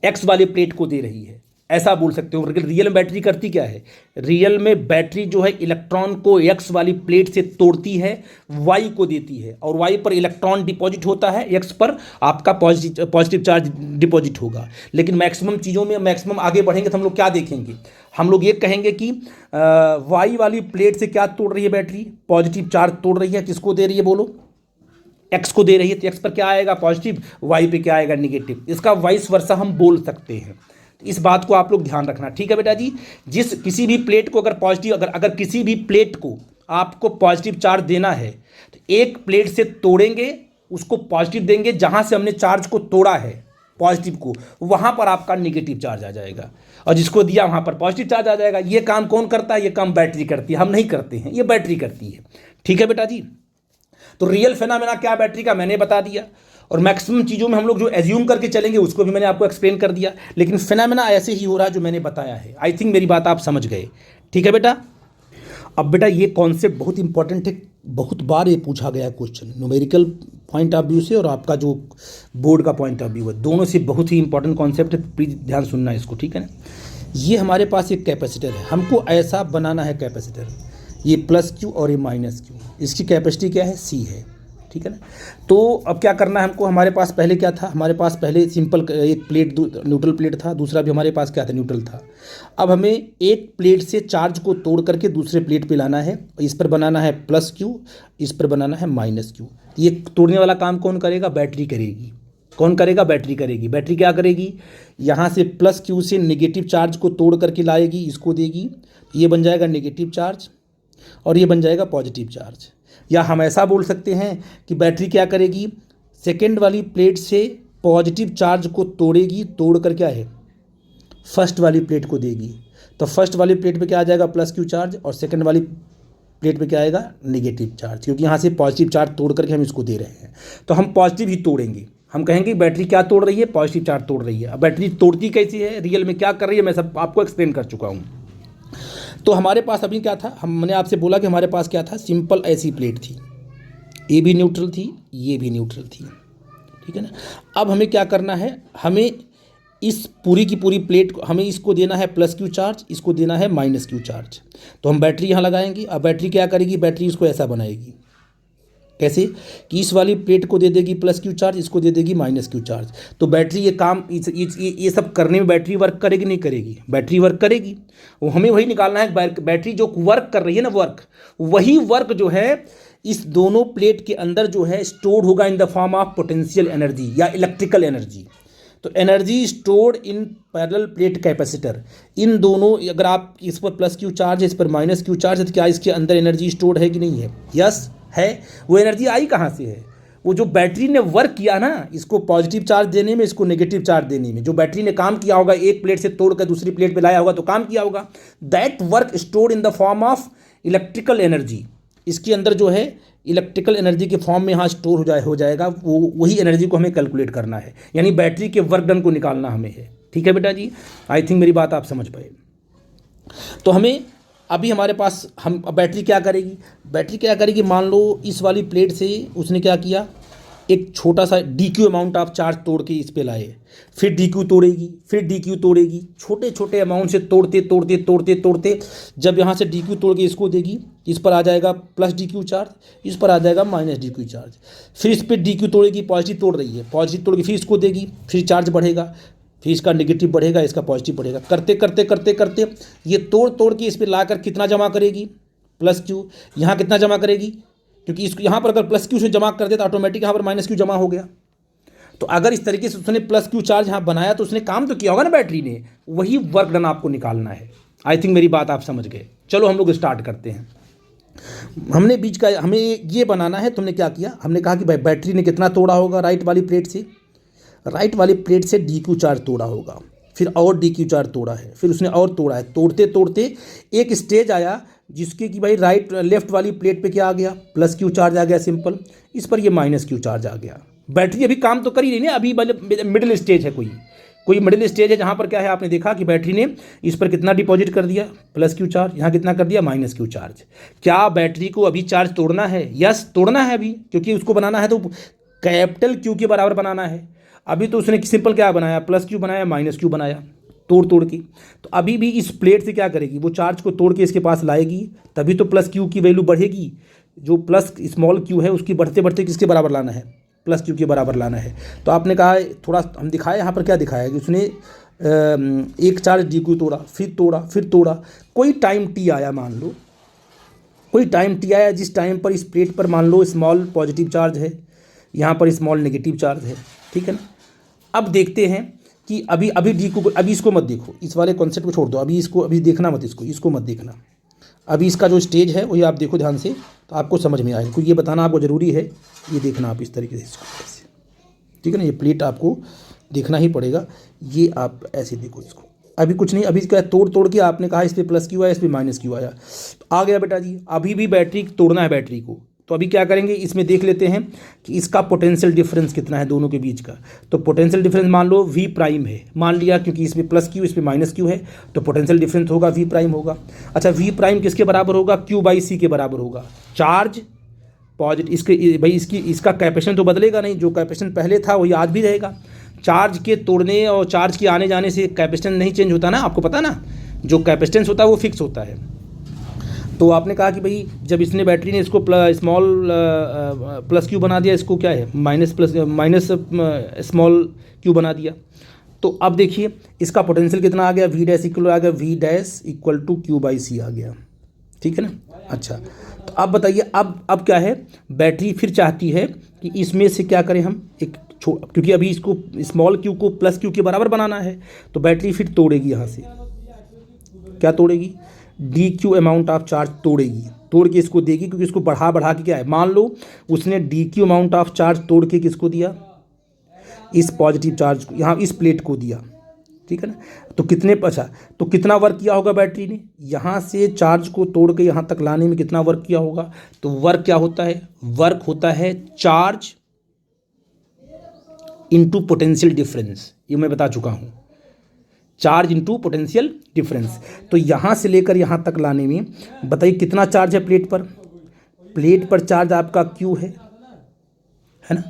एक्स वाले प्लेट को दे रही है, ऐसा बोल सकते हो। लेकिन रियल में बैटरी करती क्या है, रियल में बैटरी जो है इलेक्ट्रॉन को एक्स वाली प्लेट से तोड़ती है, वाई को देती है और वाई पर इलेक्ट्रॉन डिपॉजिट होता है, एक्स पर आपका पॉजिटिव चार्ज डिपॉजिट होगा। लेकिन मैक्सिमम चीज़ों में, मैक्सिमम आगे बढ़ेंगे तो हम लोग क्या देखेंगे, हम लोग ये कहेंगे कि वाई वाली प्लेट से क्या तोड़ रही है बैटरी, पॉजिटिव चार्ज तोड़ रही है। किसको दे रही है बोलो, एक्स को दे रही है। तो एक्स पर क्या आएगा पॉजिटिव, वाई पे क्या आएगा नेगेटिव। इसका वाइस वर्सा हम बोल सकते हैं। इस बात को आप लोग ध्यान रखना, ठीक है बेटा जी। जिस किसी भी प्लेट को अगर पॉजिटिव, अगर किसी भी प्लेट को आपको पॉजिटिव चार्ज देना है तो एक प्लेट से तोड़ेंगे, उसको पॉजिटिव देंगे जहां से हमने चार्ज को तोड़ा है, पॉजिटिव को, वहाँ पर आपका नेगेटिव चार्ज आ जाएगा, और जिसको दिया वहाँ पर पॉजिटिव चार्ज आ जाएगा। ये काम कौन करता है? ये काम बैटरी करती है, हम नहीं करते हैं, ये बैटरी करती है। ठीक है बेटा जी। तो रियल फेनामेना क्या बैटरी का मैंने बता दिया, और मैक्सिमम चीज़ों में हम लोग जो एज्यूम करके चलेंगे उसको भी मैंने आपको एक्सप्लेन कर दिया, लेकिन फेनामेना ऐसे ही हो रहा है जो मैंने बताया है। आई थिंक मेरी बात आप समझ गए। ठीक है बेटा। अब बेटा ये कॉन्सेप्ट बहुत इंपॉर्टेंट है, बहुत बार ये पूछा गया question, numerical point of view से और आपका जो बोर्ड का पॉइंट ऑफ व्यू है, दोनों से बहुत ही इंपॉर्टेंट कॉन्सेप्ट है। प्लीज़ ध्यान सुनना इसको, ठीक है ना। ये हमारे पास एक कैपेसिटर है, हमको ऐसा बनाना है कैपेसिटर, ये प्लस क्यू और ये माइनस क्यू, इसकी कैपेसिटी क्या है? सी है। ठीक है ना। तो अब क्या करना है हमको, हमारे पास पहले क्या था? हमारे पास पहले सिंपल एक प्लेट न्यूट्रल प्लेट था, दूसरा भी हमारे पास क्या था? न्यूट्रल था। अब हमें एक प्लेट से चार्ज को तोड़ करके दूसरे प्लेट पे लाना है, इस पर बनाना है प्लस क्यू, इस पर बनाना है माइनस क्यू। ये तोड़ने वाला काम कौन करेगा? बैटरी करेगी। कौन करेगा? बैटरी करेगी। बैटरी क्या करेगी? यहाँ से प्लस क्यू से नेगेटिव चार्ज को तोड़ करके लाएगी, इसको देगी, ये बन जाएगा नेगेटिव चार्ज और ये बन जाएगा पॉजिटिव चार्ज। या हम ऐसा बोल सकते हैं कि बैटरी क्या करेगी? सेकेंड वाली प्लेट से पॉजिटिव चार्ज को तोड़ेगी, तोड़ कर क्या है? फर्स्ट वाली प्लेट को देगी। तो फर्स्ट वाली प्लेट पे क्या आ जाएगा? प्लस क्यू चार्ज, और सेकेंड वाली प्लेट पे क्या आएगा? नेगेटिव चार्ज, क्योंकि यहाँ से पॉजिटिव चार्ज तोड़ करके हम इसको दे रहे हैं। तो हम पॉजिटिव ही तोड़ेंगे। हम कहेंगे बैटरी क्या तोड़ रही है? पॉजिटिव चार्ज तोड़ रही है। अब बैटरी तोड़ती कैसी है, रियल में क्या कर रही है, मैं सब आपको एक्सप्लेन कर चुका हूँ। तो हमारे पास अभी क्या था? हमने आपसे बोला कि हमारे पास क्या था? सिंपल ऐसी प्लेट थी, ए भी न्यूट्रल थी, ये भी न्यूट्रल थी। ठीक है ना। अब हमें क्या करना है? हमें इस पूरी की पूरी प्लेट को, हमें इसको देना है प्लस क्यू चार्ज, इसको देना है माइनस क्यू चार्ज। तो हम बैटरी यहाँ लगाएंगे। अब बैटरी क्या करेगी? बैटरी इसको ऐसा बनाएगी, कैसे कि इस वाली प्लेट को दे देगी प्लस क्यू चार्ज, इसको दे देगी माइनस क्यू चार्ज। तो बैटरी ये काम ये सब करने में बैटरी वर्क करेगी नहीं करेगी? बैटरी वर्क करेगी। वो हमें वही निकालना है, बैटरी जो वर्क कर रही है ना, वही वर्क जो है इस दोनों प्लेट के अंदर जो है स्टोर्ड होगा in the form of potential energy या इलेक्ट्रिकल एनर्जी। तो energy stored in parallel plate capacitor, इन दोनों, अगर आप इस पर प्लस क्यू चार्ज है, इस पर माइनस क्यू चार्ज है, तो क्या इसके अंदर एनर्जी स्टोर्ड है कि नहीं है? यस है। वो एनर्जी आई कहाँ से है? वो जो बैटरी ने वर्क किया ना, इसको पॉजिटिव चार्ज देने में, इसको नेगेटिव चार्ज देने में, जो बैटरी ने काम किया होगा, एक प्लेट से तोड़ कर दूसरी प्लेट पे लाया होगा तो काम किया होगा। That work stored in the form of electrical energy, इसके अंदर जो है इलेक्ट्रिकल एनर्जी के फॉर्म में यहाँ स्टोर हो जाएगा। वही एनर्जी को हमें कैलकुलेट करना है, यानी बैटरी के वर्क डन को निकालना हमें है। ठीक है बेटा जी। आई थिंक मेरी बात आप समझ पाए। तो हमें अभी हमारे पास, हम बैटरी क्या करेगी? बैटरी क्या करेगी? मान लो इस वाली प्लेट से उसने क्या किया, एक छोटा सा D Q amount of charge तोड़ के इस पे लाए, फिर डी क्यू तोड़ेगी, फिर डी क्यू तोड़ेगी, छोटे छोटे अमाउंट से तोड़ते तोड़ते तोड़ते तोड़ते जब यहाँ से डी क्यू तोड़ के इसको देगी, इस पर आ जाएगा प्लस डी क्यू चार्ज, इस पर आ जाएगा माइनस डी क्यू चार्ज। फिर इस पर डी क्यू तोड़ेगी, पॉजिटिव तोड़ रही है, पॉजिटिव तोड़ के फिर इसको देगी, फिर चार्ज बढ़ेगा, फिर इसका नेगेटिव बढ़ेगा, इसका पॉजिटिव बढ़ेगा, करते करते करते करते ये तोड़ तोड़ के इस पर ला कर कितना जमा करेगी? Plus Q. यहाँ कितना जमा करेगी? क्योंकि इसको यहाँ पर अगर प्लस क्यू से जमा कर दे तो ऑटोमेटिक यहाँ पर माइनस क्यू जमा हो गया। तो अगर इस तरीके से उसने प्लस क्यू चार्ज यहाँ बनाया तो उसने काम तो किया होगा ना बैटरी ने, वही वर्क डन आपको निकालना है। आई थिंक मेरी बात आप समझ गए। चलो हम लोग स्टार्ट करते हैं। हमने बीच का, हमें ये बनाना है। तुमने क्या किया? हमने कहा कि भाई बैटरी ने कितना तोड़ा होगा? राइट वाली प्लेट से डी क्यू चार्ज तोड़ा होगा, फिर और डी क्यू चार्ज तोड़ा है, फिर उसने और तोड़ा है। तोड़ते तोड़ते एक स्टेज आया जिसके कि भाई लेफ्ट वाली प्लेट पे क्या आ गया? प्लस क्यू चार्ज आ गया सिंपल, इस पर ये माइनस क्यू चार्ज आ गया। बैटरी अभी काम तो कर ही नहीं ना, अभी मिडिल स्टेज है, कोई मिडिल स्टेज है जहाँ पर क्या है, आपने देखा कि बैटरी ने इस पर कितना डिपॉजिट कर दिया? Plus Q charge. यहाँ कितना कर दिया? Minus Q charge. क्या बैटरी को अभी चार्ज तोड़ना है? यस, तोड़ना है अभी, क्योंकि उसको बनाना है तो कैपिटल क्यू के बराबर बनाना है। अभी तो उसने सिंपल क्या बनाया? प्लस क्यू बनाया, माइनस क्यू बनाया, तोड़ के। तो अभी भी इस प्लेट से क्या करेगी? वो चार्ज को तोड़ के इसके पास लाएगी, तभी तो प्लस क्यू की वैल्यू बढ़ेगी। जो प्लस स्मॉल क्यू है उसकी बढ़ते बढ़ते किसके बराबर लाना है? प्लस क्यू के बराबर लाना है। तो आपने कहा, थोड़ा हम दिखाए यहाँ पर, क्या दिखाया कि उसने एक चार्ज डी क्यू तोड़ा, फिर तोड़ा। कोई टाइम टी आया, मान लो कोई टाइम टी आया जिस टाइम पर इस प्लेट पर मान लो स्मॉल पॉजिटिव चार्ज है, यहाँ पर स्मॉल नेगेटिव चार्ज है। ठीक है ना। अब देखते हैं कि अभी डी को, अभी इसको मत देखो, इस वाले कॉन्सेप्ट को छोड़ दो, अभी देखना मत, इसको मत देखना। अभी इसका जो स्टेज है वही आप देखो ध्यान से, तो आपको समझ में आएगा। क्योंकि ये बताना आपको ज़रूरी है, ये देखना आप इस तरीके से इसको, ठीक है ना। ये प्लेट आपको देखना ही पड़ेगा। ये आप ऐसे देखो इसको, अभी कुछ नहीं, अभी क्या तोड़ तोड़ के आपने कहा इस पर प्लस क्यू आया, इस पर माइनस क्यू आया, आ गया बेटा जी। अभी भी बैटरी तोड़ना है बैटरी को, तो अभी क्या करेंगे, इसमें देख लेते हैं कि इसका पोटेंशियल डिफरेंस कितना है दोनों के बीच का। तो पोटेंशियल डिफरेंस मान लो वी प्राइम है, मान लिया, क्योंकि इसमें प्लस क्यू इसमें माइनस क्यू है, तो पोटेंशियल डिफरेंस होगा वी प्राइम होगा। अच्छा, वी प्राइम किसके बराबर होगा, क्यू बाई सी के बराबर होगा। चार्ज पॉजिटिव, इसके भाई इसका कैपेसिटेंस तो बदलेगा नहीं, जो कैपेसिटेंस पहले था वही आज भी रहेगा। चार्ज के तोड़ने और चार्ज के आने जाने से कैपेसिटेंस नहीं चेंज होता ना, आपको पता ना, जो कैपेसिटेंस होता है वो फिक्स होता है। तो आपने कहा कि भाई जब इसने बैटरी ने इसको स्मॉल प्लस क्यू बना दिया, इसको क्या है माइनस स्मॉल क्यू बना दिया। तो अब देखिए इसका पोटेंशियल कितना आ गया, वी डैश इक्वल आ गया V dash equal to Q by C आ गया, ठीक है ना। अच्छा, तो अब बताइए, अब क्या है, बैटरी फिर चाहती है कि इसमें से क्या करें हम, एक क्योंकि अभी इसको स्मॉल क्यू को प्लस क्यू के बराबर बनाना है, तो बैटरी फिर तोड़ेगी यहाँ से, क्या तोड़ेगी, D Q amount of charge तोड़ेगी, तोड़ के इसको देगी, क्योंकि इसको बढ़ा बढ़ा के क्या है, मान लो उसने D Q amount of charge तोड़ के किसको दिया, इस पॉजिटिव चार्ज को, यहाँ इस प्लेट को दिया, ठीक है ना। तो कितने, अच्छा तो कितना वर्क किया होगा बैटरी ने, यहाँ से चार्ज को तोड़ के यहाँ तक लाने में कितना वर्क किया होगा। तो वर्क क्या होता है, वर्क होता है चार्ज इनटू पोटेंशियल डिफरेंस, ये मैं बता चुका हूँ, चार्ज इनटू पोटेंशियल डिफरेंस। तो यहाँ से लेकर यहाँ तक लाने में बताइए कितना चार्ज है प्लेट पर, प्लेट पर चार्ज आपका क्यू है ना,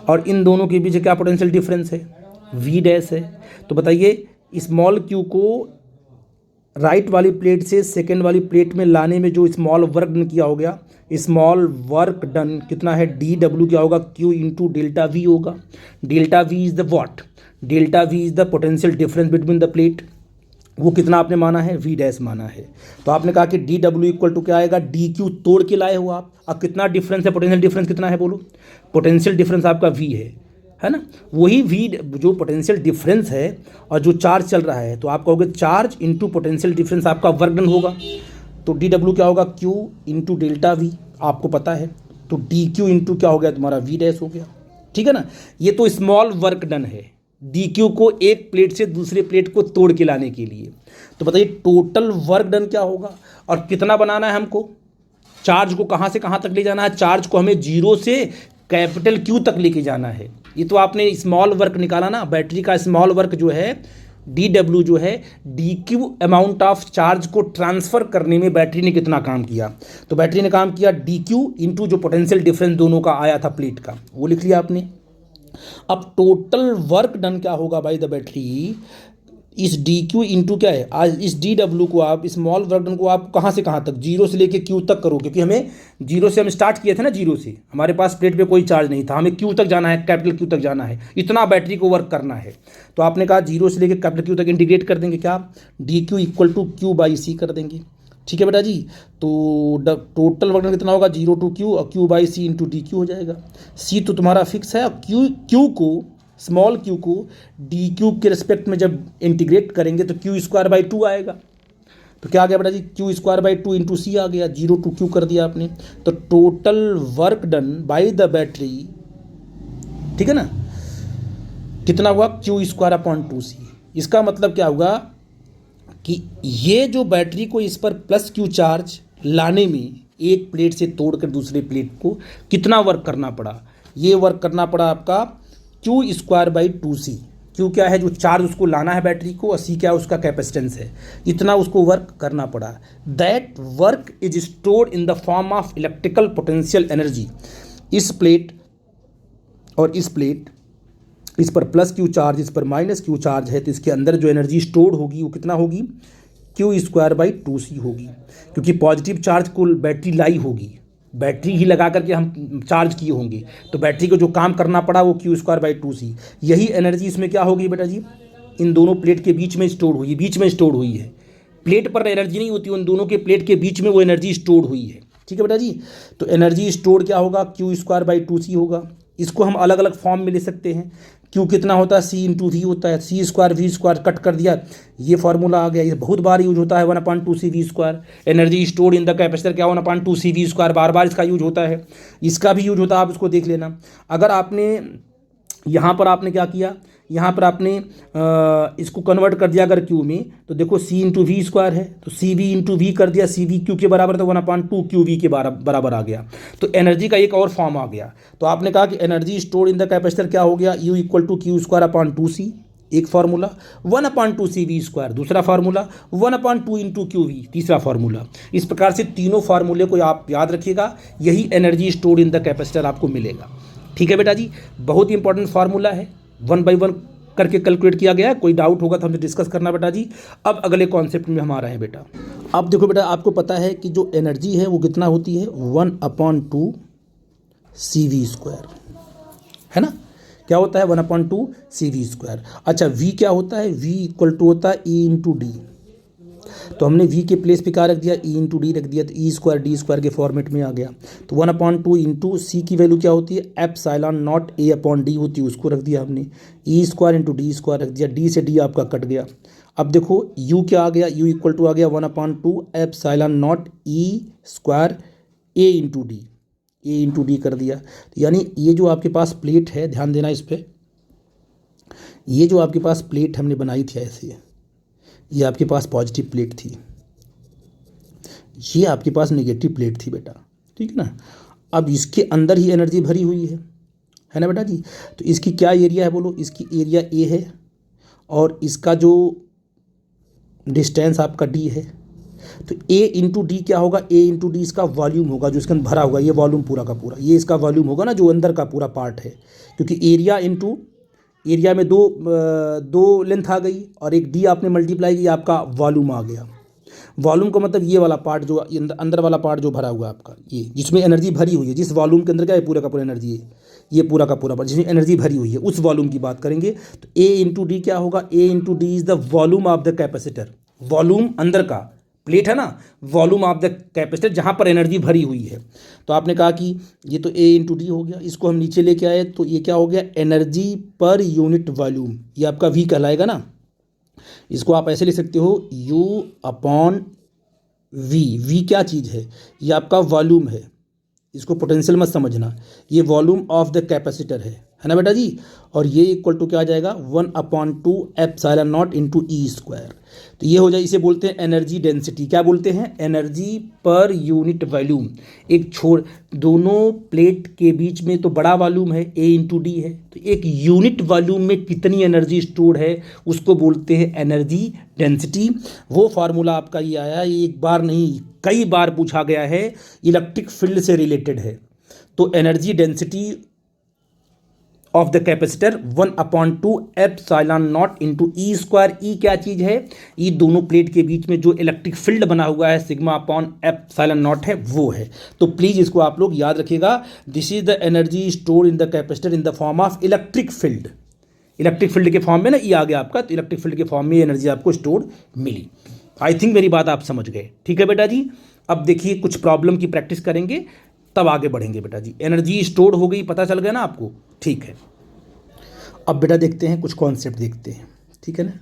और इन दोनों के बीच क्या पोटेंशियल डिफरेंस है, वी डैश है। तो बताइए स्मॉल क्यू को राइट वाली प्लेट से सेकेंड वाली प्लेट में लाने में जो स्मॉल वर्क डन किया हो गया, स्मॉल वर्क डन कितना है, डी डब्ल्यू क्या होगा, क्यू इंटू डेल्टा वी होगा। Delta we is the what, delta we is the potential difference between the plate, वो कितना आपने माना है, वी डैश माना है। तो आपने कहा कि डी डब्ल्यू इक्वल टू क्या आएगा, डी क्यू तोड़ के लाए हो आप, अब कितना डिफरेंस है, पोटेंशियल डिफरेंस कितना है बोलो, पोटेंशियल डिफरेंस आपका वी है ना, वही वी जो पोटेंशियल डिफरेंस है और जो चार्ज चल रहा है, तो आप कहोगे चार्ज इंटू पोटेंशियल डिफरेंस आपका वर्क डन होगा। तो डी डब्ल्यू क्या होगा, क्यू इंटू डेल्टा वी, आपको पता है, तो डी क्यू इंटू क्या हो गया तुम्हारा, वी डैश हो गया, ठीक है ना। ये तो स्मॉल वर्क डन है डी क्यू को एक प्लेट से दूसरे प्लेट को तोड़ के लाने के लिए। तो बताइए टोटल वर्क डन क्या होगा, और कितना बनाना है हमको, चार्ज को कहाँ से कहाँ तक ले जाना है, चार्ज को हमें जीरो से कैपिटल क्यू तक लेके जाना है। ये तो आपने स्मॉल वर्क निकाला ना, बैटरी का स्मॉल वर्क जो है डी डब्ल्यू जो है, D Q amount of charge को ट्रांसफ़र करने में बैटरी ने कितना काम किया। तो बैटरी ने काम किया डी क्यू इंटू जो पोटेंशियल डिफरेंस दोनों का आया था प्लेट का, वो लिख लिया आपने। अब टोटल वर्क डन क्या होगा बाय द बैटरी, इस डी क्यू इंटू क्या है, आज इस डी डब्ल्यू को आप स्मॉल वर्क डन को आप कहाँ से कहाँ तक, जीरो से लेके क्यू तक करो, क्योंकि हमें जीरो से हम स्टार्ट किए थे ना, जीरो से हमारे पास प्लेट पे कोई चार्ज नहीं था, हमें क्यू तक जाना है, कैपिटल क्यू तक जाना है, इतना बैटरी को वर्क करना है। तो आपने कहा जीरो से लेकर कैपिटल क्यू तक इंटीग्रेट कर देंगे, क्या D Q equal to Q by C कर देंगे, ठीक है बेटा जी। तो टोटल वर्क डन कितना होगा, जीरो टू क्यू और Q by C into D Q हो जाएगा। सी तो तुम्हारा फिक्स है, और क्यू को स्मॉल क्यू को डी क्यू के रिस्पेक्ट में जब इंटीग्रेट करेंगे तो क्यू स्क्वायर बाई टू आएगा। तो क्या आ गया बेटा जी, Q square by two into C आ गया, जीरो टू क्यू कर दिया आपने। तो total work done by the battery, ठीक है ना, कितना हुआ, Q square upon two C. इसका मतलब क्या हुआ कि ये जो बैटरी को इस पर प्लस क्यू चार्ज लाने में एक प्लेट से तोड़कर दूसरे प्लेट को कितना वर्क करना पड़ा, ये वर्क करना पड़ा आपका Q square by two C. Q क्या है, जो चार्ज उसको लाना है बैटरी को, और सी क्या है उसका कैपेसिटेंस है, इतना उसको वर्क करना पड़ा। That work is stored in the form of electrical potential energy. इस प्लेट और इस प्लेट, इस पर प्लस क्यू चार्ज, इस पर माइनस क्यू चार्ज है, तो इसके अंदर जो एनर्जी स्टोर्ड होगी वो कितना होगी, क्यू स्क्वायर बाई टू सी होगी, क्योंकि पॉजिटिव चार्ज को बैटरी लाई होगी, बैटरी ही लगा करके हम चार्ज किए होंगे, तो बैटरी को जो काम करना पड़ा वो क्यू स्क्वायर बाई टू सी। यही एनर्जी इसमें क्या होगी बेटा जी, इन दोनों प्लेट के बीच में स्टोर हुई, बीच में स्टोर हुई है। प्लेट पर एनर्जी नहीं होती, उन दोनों के प्लेट के बीच में वो एनर्जी स्टोर हुई है, ठीक है बेटा जी। तो एनर्जी स्टोर क्या होगा, क्यू स्क्वायर बाई टू सी होगा। इसको हम अलग अलग फॉर्म में ले सकते हैं, क्यू कितना होता है, सी इंटू वी होता है, सी स्क्वायर वी स्क्वायर कट कर दिया, ये फार्मूला आ गया। ये बहुत बार यूज होता है, 1/2 C V square. Energy stored in the capacitor क्या, 1/2 सी वी स्क्वायर, बार बार इसका यूज होता है। इसका भी यूज होता है, आप इसको देख लेना। अगर आपने यहाँ पर आपने क्या किया, यहाँ पर आपने इसको कन्वर्ट कर दिया अगर क्यू में, तो देखो सी इंटू वी स्क्वायर है, तो सी वी इंटू वी कर दिया, सी वी क्यू के बराबर, तो 1/2 क्यू वी के बराबर आ गया। तो एनर्जी का एक और फॉर्म आ गया। तो आपने कहा कि energy store in the capacitor क्या हो गया, U equal to Q square upon 2c, एक फार्मूला, 1/2 सी वी स्क्वायर दूसरा फार्मूला, 1/2 इंटू क्यू वी तीसरा फार्मूला। इस प्रकार से तीनों फार्मूले को आप याद रखिएगा, यही energy store in the capacitor आपको मिलेगा। ठीक है बेटा जी, बहुत ही इंपॉर्टेंट फार्मूला है, 1 बाई 1 करके कैलकुलेट किया गया है। कोई डाउट होगा तो हमसे डिस्कस करना बेटा जी। अब अगले कॉन्सेप्ट में हम आ रहे हैं बेटा। अब देखो बेटा, आपको पता है कि जो एनर्जी है वो कितना होती है, 1/2 सी वी स्क्वायर, है ना। क्या होता है, 1/2 सी वी स्क्वायर। अच्छा, वी क्या होता है, वी इक्वल टू होता है ई इंटू डी। तो हमने v के प्लेस पे क्या रख दिया, ई इंटू डी रख दिया, तो ई स्क्वायर डी स्क्वायर के फॉर्मेट में आ गया। तो 1/2 इंटू सी की वैल्यू क्या होती है, epsilon not a upon D होती है, उसको रख दिया हमने, E square into D square रख दिया, डी से डी आपका कट गया। अब देखो u क्या आ गया, u इक्वल टू आ गया 1/2 epsilon not E square A into D, A into D कर दिया। तो यानी ये जो आपके पास प्लेट है, ध्यान देना इस पर, ये जो आपके पास प्लेट हमने बनाई थी ऐसे, ये आपके पास पॉजिटिव प्लेट थी, ये आपके पास नेगेटिव प्लेट थी बेटा, ठीक है ना। अब इसके अंदर ही एनर्जी भरी हुई है ना बेटा जी। तो इसकी क्या एरिया है बोलो, इसकी एरिया ए है, और इसका जो डिस्टेंस आपका डी है। तो ए इंटू डी क्या होगा, ए इंटू डी इसका वॉल्यूम होगा जो इसके अंदर भरा होगा, ये वॉल्यूम पूरा का पूरा, ये इसका वॉल्यूम होगा ना, जो अंदर का पूरा पार्ट है। क्योंकि एरिया इंटू एरिया में दो लेंथ आ गई और एक डी आपने मल्टीप्लाई किया, आपका वॉल्यूम आ गया। वॉल्यूम का मतलब ये वाला पार्ट जो अंदर वाला पार्ट जो भरा हुआ है आपका, ये जिसमें एनर्जी भरी हुई है, जिस वॉल्यूम के अंदर क्या है, पूरा का पूरा एनर्जी है, ये पूरा का पूरा पार्ट जिसमें एनर्जी भरी हुई है, उस वॉल्यूम की बात करेंगे। तो ए इंटू डी क्या होगा, A into D is the volume of the capacitor. Volume अंदर का प्लेट है ना, वॉल्यूम ऑफ द कैपेसिटर जहाँ पर एनर्जी भरी हुई है। तो आपने कहा कि ये तो ए इंटू डी हो गया, इसको हम नीचे लेके आए तो ये क्या हो गया, एनर्जी पर यूनिट वॉल्यूम, ये आपका वी कहलाएगा ना। इसको आप ऐसे लिख सकते हो, U अपॉन वी। वी क्या चीज़ है, ये आपका वॉल्यूम है, इसको पोटेंशियल मत समझना, ये वॉल्यूम ऑफ द कैपेसिटर है ना बेटा जी। और ये इक्वल टू क्या आ जाएगा, 1/2 epsilon not into E square. तो ये हो जाए, इसे बोलते हैं एनर्जी डेंसिटी। क्या बोलते हैं, एनर्जी पर यूनिट वॉल्यूम। एक छोड़, दोनों प्लेट के बीच में तो बड़ा वॉल्यूम है, ए इंटू डी है, तो एक यूनिट वॉल्यूम में कितनी एनर्जी स्टोर है उसको बोलते हैं एनर्जी डेंसिटी। वो फार्मूला आपका ये आया, ये एक बार नहीं कई बार पूछा गया है, इलेक्ट्रिक फील्ड से रिलेटेड है। तो energy density of the capacitor 1/2 epsilon not into E square. E क्या चीज़ है, ई दोनों प्लेट के बीच में जो इलेक्ट्रिक फील्ड बना हुआ है, सिग्मा अपॉन एप्सिलॉन नॉट है, वो है। तो प्लीज़ इसको आप लोग याद रखिएगा, this is the energy store in the capacitor in the form of electric field. Electric field के फॉर्म में ना ई आ गया आपका, तो इलेक्ट्रिक फील्ड के फॉर्म में एनर्जी आपको स्टोर मिली। आई थिंक मेरी बात आप समझ गए, ठीक है बेटा जी। अब देखिए कुछ प्रॉब्लम की प्रैक्टिस करेंगे तब आगे बढ़ेंगे बेटा जी। एनर्जी स्टोर हो गई, पता चल गया ना आपको, ठीक है। अब बेटा देखते हैं कुछ कॉन्सेप्ट देखते हैं, ठीक है ना।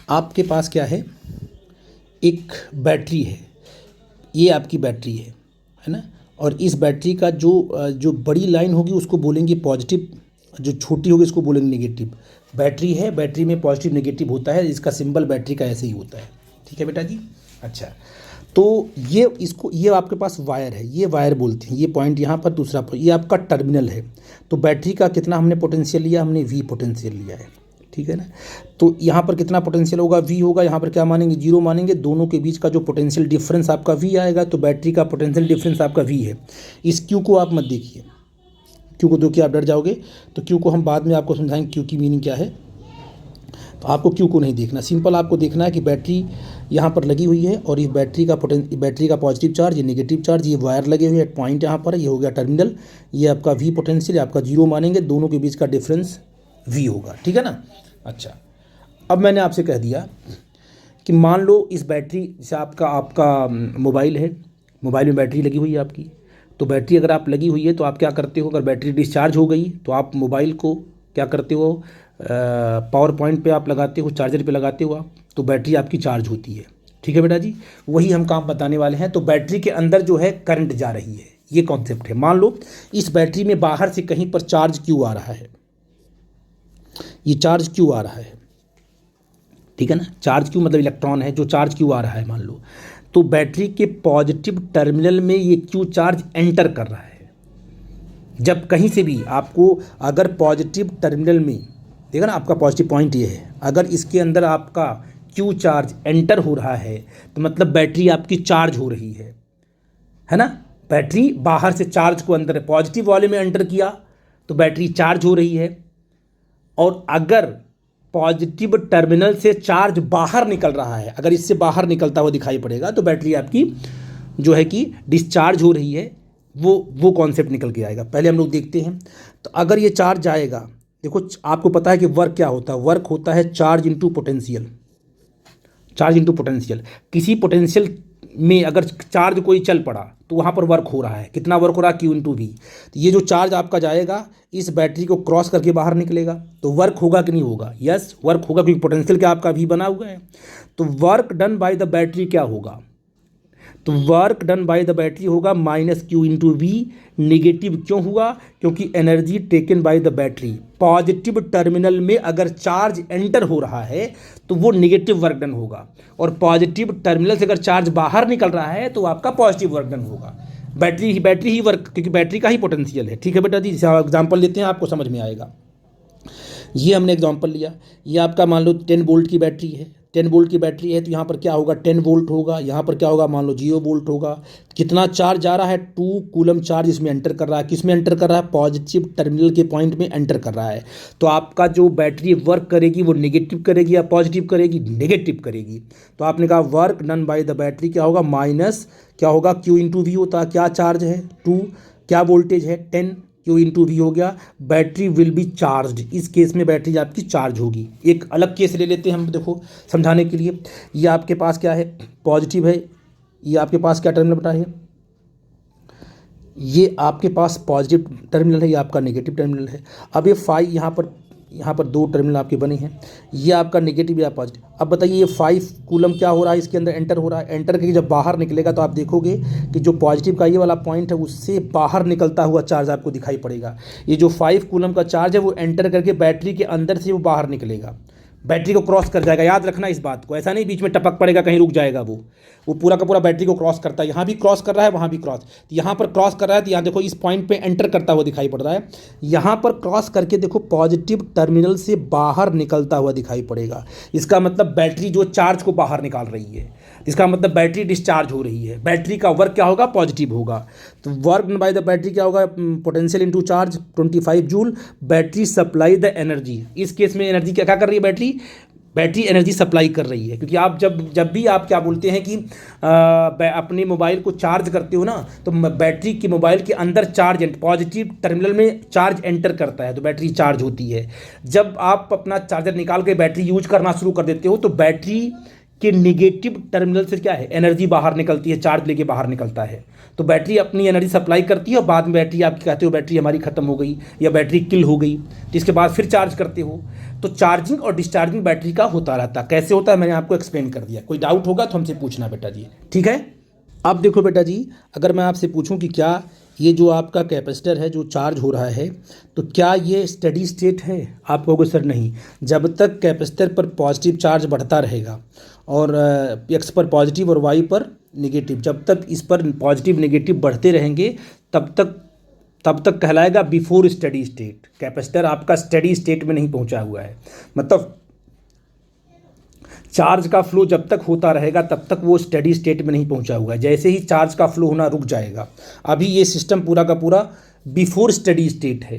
आपके पास क्या है, एक बैटरी है, ये आपकी बैटरी है ना। और इस बैटरी का जो बड़ी लाइन होगी उसको बोलेंगे पॉजिटिव, जो छोटी होगी उसको बोलेंगे नेगेटिव। बैटरी है, बैटरी में पॉजिटिव नेगेटिव होता है, इसका सिंबल बैटरी का ऐसे ही होता है, ठीक है बेटा जी। अच्छा, तो ये आपके पास वायर है, ये वायर बोलते हैं, ये पॉइंट यहाँ पर, दूसरा पॉइंट ये आपका टर्मिनल है। तो बैटरी का कितना हमने पोटेंशियल लिया, हमने वी पोटेंशियल लिया है, ठीक है ना। तो यहाँ पर कितना पोटेंशियल होगा, वी होगा, यहाँ पर क्या मानेंगे, जीरो मानेंगे, दोनों के बीच का जो पोटेंशियल डिफरेंस आपका वी आएगा। तो बैटरी का पोटेंशियल डिफरेंस आपका वी है। इस क्यू को आप मत देखिए, क्यू को देखिए आप डर जाओगे, तो क्यू को हम बाद में आपको समझाएंगे क्यू की मीनिंग क्या है। तो आपको क्यू को नहीं देखना, सिंपल आपको देखना है कि बैटरी यहाँ पर लगी हुई है और इस बैटरी का पॉजिटिव चार्ज, ये नेगेटिव चार्ज, ये वायर लगे हुए हैं, पॉइंट यहाँ पर है, ये हो गया टर्मिनल, ये आपका वी पोटेंशियल, आपका जीरो मानेंगे, दोनों के बीच का डिफरेंस वी होगा, ठीक है ना। अच्छा, अब मैंने आपसे कह दिया कि मान लो इस बैटरी से आपका मोबाइल है, मोबाइल में बैटरी लगी हुई है आपकी। तो बैटरी अगर आप लगी हुई है तो आप क्या करते हो, अगर बैटरी डिस्चार्ज हो गई तो आप मोबाइल को क्या करते हो, पावर पॉइंट पे आप लगाते हो, चार्जर पे लगाते हो आप, तो बैटरी आपकी चार्ज होती है, ठीक है बेटा जी। वही हम काम बताने वाले हैं। तो बैटरी के अंदर जो है करंट जा रही है, ये कॉन्सेप्ट है। मान लो इस बैटरी में बाहर से कहीं पर चार्ज क्यू आ रहा है, ये चार्ज क्यों आ रहा है, ठीक है ना। चार्ज क्यों मतलब इलेक्ट्रॉन है जो चार्ज क्यों आ रहा है मान लो, तो बैटरी के पॉजिटिव टर्मिनल में ये क्यू चार्ज एंटर कर रहा है। जब कहीं से भी आपको अगर पॉजिटिव टर्मिनल में देखा ना, आपका पॉजिटिव पॉइंट ये है, अगर इसके अंदर आपका क्यू चार्ज एंटर हो रहा है तो मतलब बैटरी आपकी चार्ज हो रही है ना। बैटरी बाहर से चार्ज को अंदर पॉजिटिव वाले में एंटर किया तो बैटरी चार्ज हो रही है, और अगर पॉजिटिव टर्मिनल से चार्ज बाहर निकल रहा है, अगर इससे बाहर निकलता हुआ दिखाई पड़ेगा तो बैटरी आपकी जो है कि डिस्चार्ज हो रही है। वो कॉन्सेप्ट निकल के आएगा। पहले हम लोग देखते हैं। तो अगर ये चार्ज आएगा, देखो आपको पता है कि वर्क क्या होता है, वर्क होता है charge into potential. Charge into potential, किसी पोटेंशियल में अगर चार्ज कोई चल पड़ा तो वहाँ पर वर्क हो रहा है, कितना वर्क हो रहा है, क्यू इंटू वी। तो ये जो चार्ज आपका जाएगा इस बैटरी को क्रॉस करके बाहर निकलेगा, तो वर्क होगा कि नहीं होगा, यस वर्क होगा, क्योंकि पोटेंशियल क्या आपका भी बना हुआ है। तो work done by the battery क्या होगा, तो work done by the battery होगा minus Q into V. Negative क्यों हुआ, क्योंकि energy taken by the battery, positive terminal में अगर चार्ज एंटर हो रहा है तो वो निगेटिव वर्क डन होगा, और पॉजिटिव टर्मिनल से अगर चार्ज बाहर निकल रहा है तो आपका पॉजिटिव वर्क डन होगा। बैटरी ही वर्क, क्योंकि बैटरी का ही पोटेंशियल है। ठीक है बेटा जी, एग्जाम्पल लेते हैं, आपको समझ में आएगा। ये हमने एग्जांपल लिया, ये आपका मान लो 10 वोल्ट की बैटरी है। 10 वोल्ट की बैटरी है तो यहाँ पर क्या होगा, 10 वोल्ट होगा। यहाँ पर क्या होगा, मान लो 0 वोल्ट होगा। कितना चार्ज आ रहा है, 2 कूलम चार्ज इसमें एंटर कर रहा है। किस में एंटर कर रहा है, पॉजिटिव टर्मिनल के पॉइंट में एंटर कर रहा है। तो आपका जो बैटरी वर्क करेगी वो नेगेटिव करेगी या पॉजिटिव करेगी, नेगेटिव करेगी। तो आपने कहा work done by the battery क्या होगा, माइनस क्या होगा, क्यू इंटू वी होता है। क्या चार्ज है 2, क्या वोल्टेज है 10, क्यू इंटू वी हो गया। बैटरी विल बी चार्ज, इस केस में बैटरी आपकी चार्ज होगी। एक अलग केस ले लेते हैं हम, देखो समझाने के लिए। ये आपके पास क्या है, पॉजिटिव है। ये आपके पास क्या टर्मिनल बता है, ये आपके पास पॉजिटिव टर्मिनल है, ये आपका नेगेटिव टर्मिनल है। अब ये 5 यहाँ पर 2 टर्मिनल आपके बने हैं, ये आपका नेगेटिव या पॉजिटिव। अब बताइए ये 5 कूलम क्या हो रहा है, इसके अंदर एंटर हो रहा है। एंटर करके जब बाहर निकलेगा तो आप देखोगे कि जो पॉजिटिव का ये वाला पॉइंट है उससे बाहर निकलता हुआ चार्ज आपको दिखाई पड़ेगा। ये जो 5 कूलम का चार्ज है वो एंटर करके बैटरी के अंदर से वो बाहर निकलेगा, बैटरी को क्रॉस कर जाएगा। याद रखना इस बात को, ऐसा नहीं बीच में टपक पड़ेगा कहीं रुक जाएगा। वो पूरा का पूरा बैटरी को क्रॉस करता है। यहाँ भी क्रॉस कर रहा है, वहाँ भी क्रॉस। तो यहाँ पर क्रॉस कर रहा है तो यहाँ देखो इस पॉइंट पे एंटर करता हुआ दिखाई पड़ रहा है। यहाँ पर क्रॉस करके देखो पॉजिटिव टर्मिनल से बाहर निकलता हुआ दिखाई पड़ेगा। इसका मतलब बैटरी जो चार्ज को बाहर निकाल रही है, इसका मतलब बैटरी डिस्चार्ज हो रही है। बैटरी का वर्क क्या होगा, पॉजिटिव होगा। तो वर्क बाय द बैटरी क्या होगा, potential into charge 25 joule. Battery supply the energy, इस केस में एनर्जी क्या कर रही है, बैटरी एनर्जी सप्लाई कर रही है। क्योंकि आप जब भी आप क्या बोलते हैं कि अपने मोबाइल को चार्ज करते हो ना, तो बैटरी की मोबाइल के अंदर चार्ज पॉजिटिव टर्मिनल में चार्ज एंटर करता है तो बैटरी चार्ज होती है। जब आप अपना चार्जर निकाल के बैटरी यूज करना शुरू कर देते हो तो बैटरी के निगेटिव टर्मिनल से क्या है, एनर्जी बाहर निकलती है, चार्ज लेके बाहर निकलता है। तो बैटरी अपनी एनर्जी सप्लाई करती है और बाद में बैटरी आप कहते हो बैटरी हमारी ख़त्म हो गई या बैटरी किल हो गई, तो इसके बाद फिर चार्ज करते हो। तो चार्जिंग और डिस्चार्जिंग बैटरी का होता रहता है। कैसे होता है मैंने आपको एक्सप्लेन कर दिया। कोई डाउट होगा तो हमसे पूछना बेटा जी, ठीक है। अब देखो बेटा जी, अगर मैं आपसे पूछूं कि क्या ये जो आपका कैपेसिटर है जो चार्ज हो रहा है तो क्या ये स्टेडी स्टेट है, आप कहोगे सर नहीं। जब तक कैपेसिटर पर पॉजिटिव चार्ज बढ़ता रहेगा और एक्स पर पॉजिटिव और वाई पर नेगेटिव, जब तक इस पर पॉजिटिव नेगेटिव बढ़ते रहेंगे तब तक कहलाएगा बिफोर स्टेडी स्टेट। कैपेसिटर आपका स्टेडी स्टेट में नहीं पहुंचा हुआ है, मतलब चार्ज का फ्लो जब तक होता रहेगा तब तक वो स्टेडी स्टेट में नहीं पहुंचा हुआ है। जैसे ही चार्ज का फ्लो होना रुक जाएगा, अभी ये सिस्टम पूरा का पूरा बिफोर स्टेडी स्टेट है।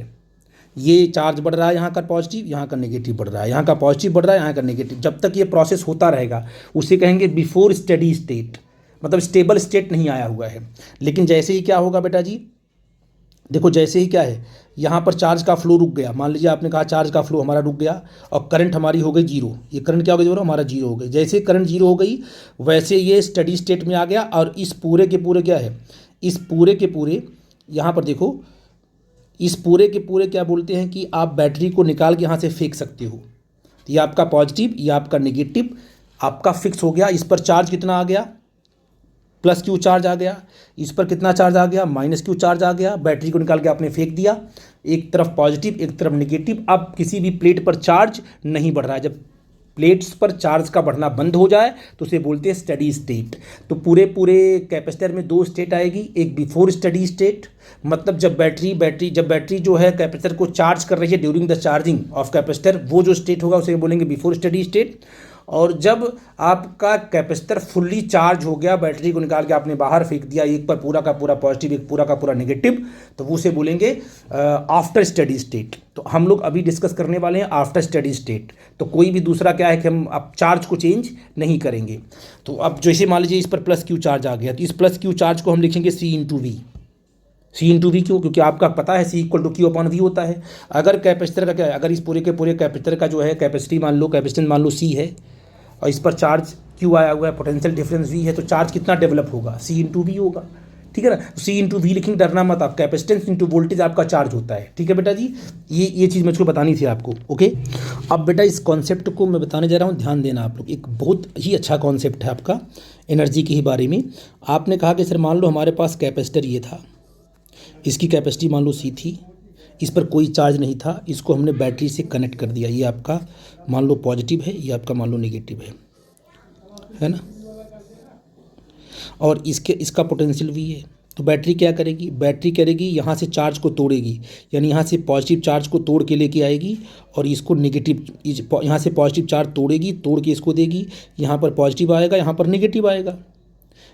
ये चार्ज बढ़ रहा है, यहाँ का पॉजिटिव, यहाँ का नेगेटिव बढ़ रहा है, यहाँ का पॉजिटिव बढ़ रहा है, यहाँ का नेगेटिव। जब तक ये प्रोसेस होता रहेगा उसे कहेंगे बिफोर स्टेडी स्टेट, मतलब स्टेबल स्टेट नहीं आया हुआ है। लेकिन जैसे ही क्या होगा बेटा जी, देखो जैसे ही क्या है, यहाँ पर चार्ज का फ्लो रुक गया। मान लीजिए आपने कहा चार्ज का फ्लो हमारा रुक गया और करंट हमारी हो गई जीरो। ये करंट क्या हो गई, हमारा जीरो हो गई। जैसे करंट जीरो हो गई वैसे ये स्टडी स्टेट में आ गया। और इस पूरे के पूरे क्या है, इस पूरे के पूरे यहाँ पर देखो, इस पूरे के पूरे क्या बोलते हैं कि आप बैटरी को निकाल के यहाँ से फेंक सकते हो। तो ये आपका पॉजिटिव, ये आपका नेगेटिव आपका फिक्स हो गया। इस पर चार्ज कितना आ गया, प्लस क्यू चार्ज आ गया, इस पर कितना चार्ज आ गया, माइनस क्यू चार्ज आ गया। बैटरी को निकाल के आपने फेंक दिया, एक तरफ पॉजिटिव एक तरफ नेगेटिव। अब किसी भी प्लेट पर चार्ज नहीं बढ़ रहा है। जब प्लेट्स पर चार्ज का बढ़ना बंद हो जाए तो उसे बोलते हैं स्टडी स्टेट। तो पूरे कैपेसिटर में दो स्टेट आएगी, एक बिफोर स्टडी स्टेट, मतलब जब बैटरी जो है कैपेसिटर को चार्ज कर रही है during the charging of capacitor, वो जो स्टेट होगा उसे बोलेंगे बिफोर स्टडी स्टेट। और जब आपका कैपेसिटर फुल्ली चार्ज हो गया, बैटरी को निकाल के आपने बाहर फेंक दिया, एक पर पूरा का पूरा पॉजिटिव एक पूरा का पूरा नेगेटिव, तो वो उसे बोलेंगे आफ्टर स्टडी स्टेट। तो हम लोग अभी डिस्कस करने वाले हैं आफ्टर स्टडी स्टेट। तो कोई भी दूसरा क्या है कि हम अब चार्ज को चेंज नहीं करेंगे। तो अब जैसे मान लीजिए इस पर प्लस क्यू चार्ज आ गया, तो इस प्लस क्यू चार्ज को हम लिखेंगे C into V. C into V क्यों? क्योंकि आपका पता है C equal to Q upon V होता है। अगर कैपेसिटर का क्या है, अगर इस पूरे के पूरे कैपेसिटर का जो है कैपेसिटेंस मान लो सी है और इस पर चार्ज क्यू आया हुआ है, पोटेंशियल डिफरेंस वी है, तो चार्ज कितना डेवलप होगा, सी इंटू वी होगा। ठीक है ना, सी इंटू वी लिखेंगे, डरना मत आप, कैपेसिटेंस इंटू वोल्टेज आपका चार्ज होता है। ठीक है बेटा जी, ये चीज़ मुझको बतानी थी आपको। ओके, अब बेटा इस कॉन्सेप्ट को मैं बताने जा रहा हूँ, ध्यान देना आप लोग। एक बहुत ही अच्छा कॉन्सेप्ट है आपका एनर्जी के ही बारे में। आपने कहा कि सर मान लो हमारे पास कैपेसिटर ये था, इसकी कैपेसिटी मान लो सी थी, इस पर कोई चार्ज नहीं था, इसको हमने बैटरी से कनेक्ट कर दिया। ये आपका मान लो पॉजिटिव है, ये आपका मान लो नेगेटिव है ना, और इसका पोटेंशियल वी है। तो बैटरी क्या करेगी, बैटरी करेगी यहाँ से चार्ज को तोड़ेगी, यानी यहाँ से पॉजिटिव चार्ज को तोड़ के लेके आएगी और इसको नेगेटिव, यहाँ से पॉजिटिव चार्ज तोड़ेगी, तोड़ के इसको देगी, यहाँ पर पॉजिटिव आएगा, यहाँ पर नेगेटिव आएगा।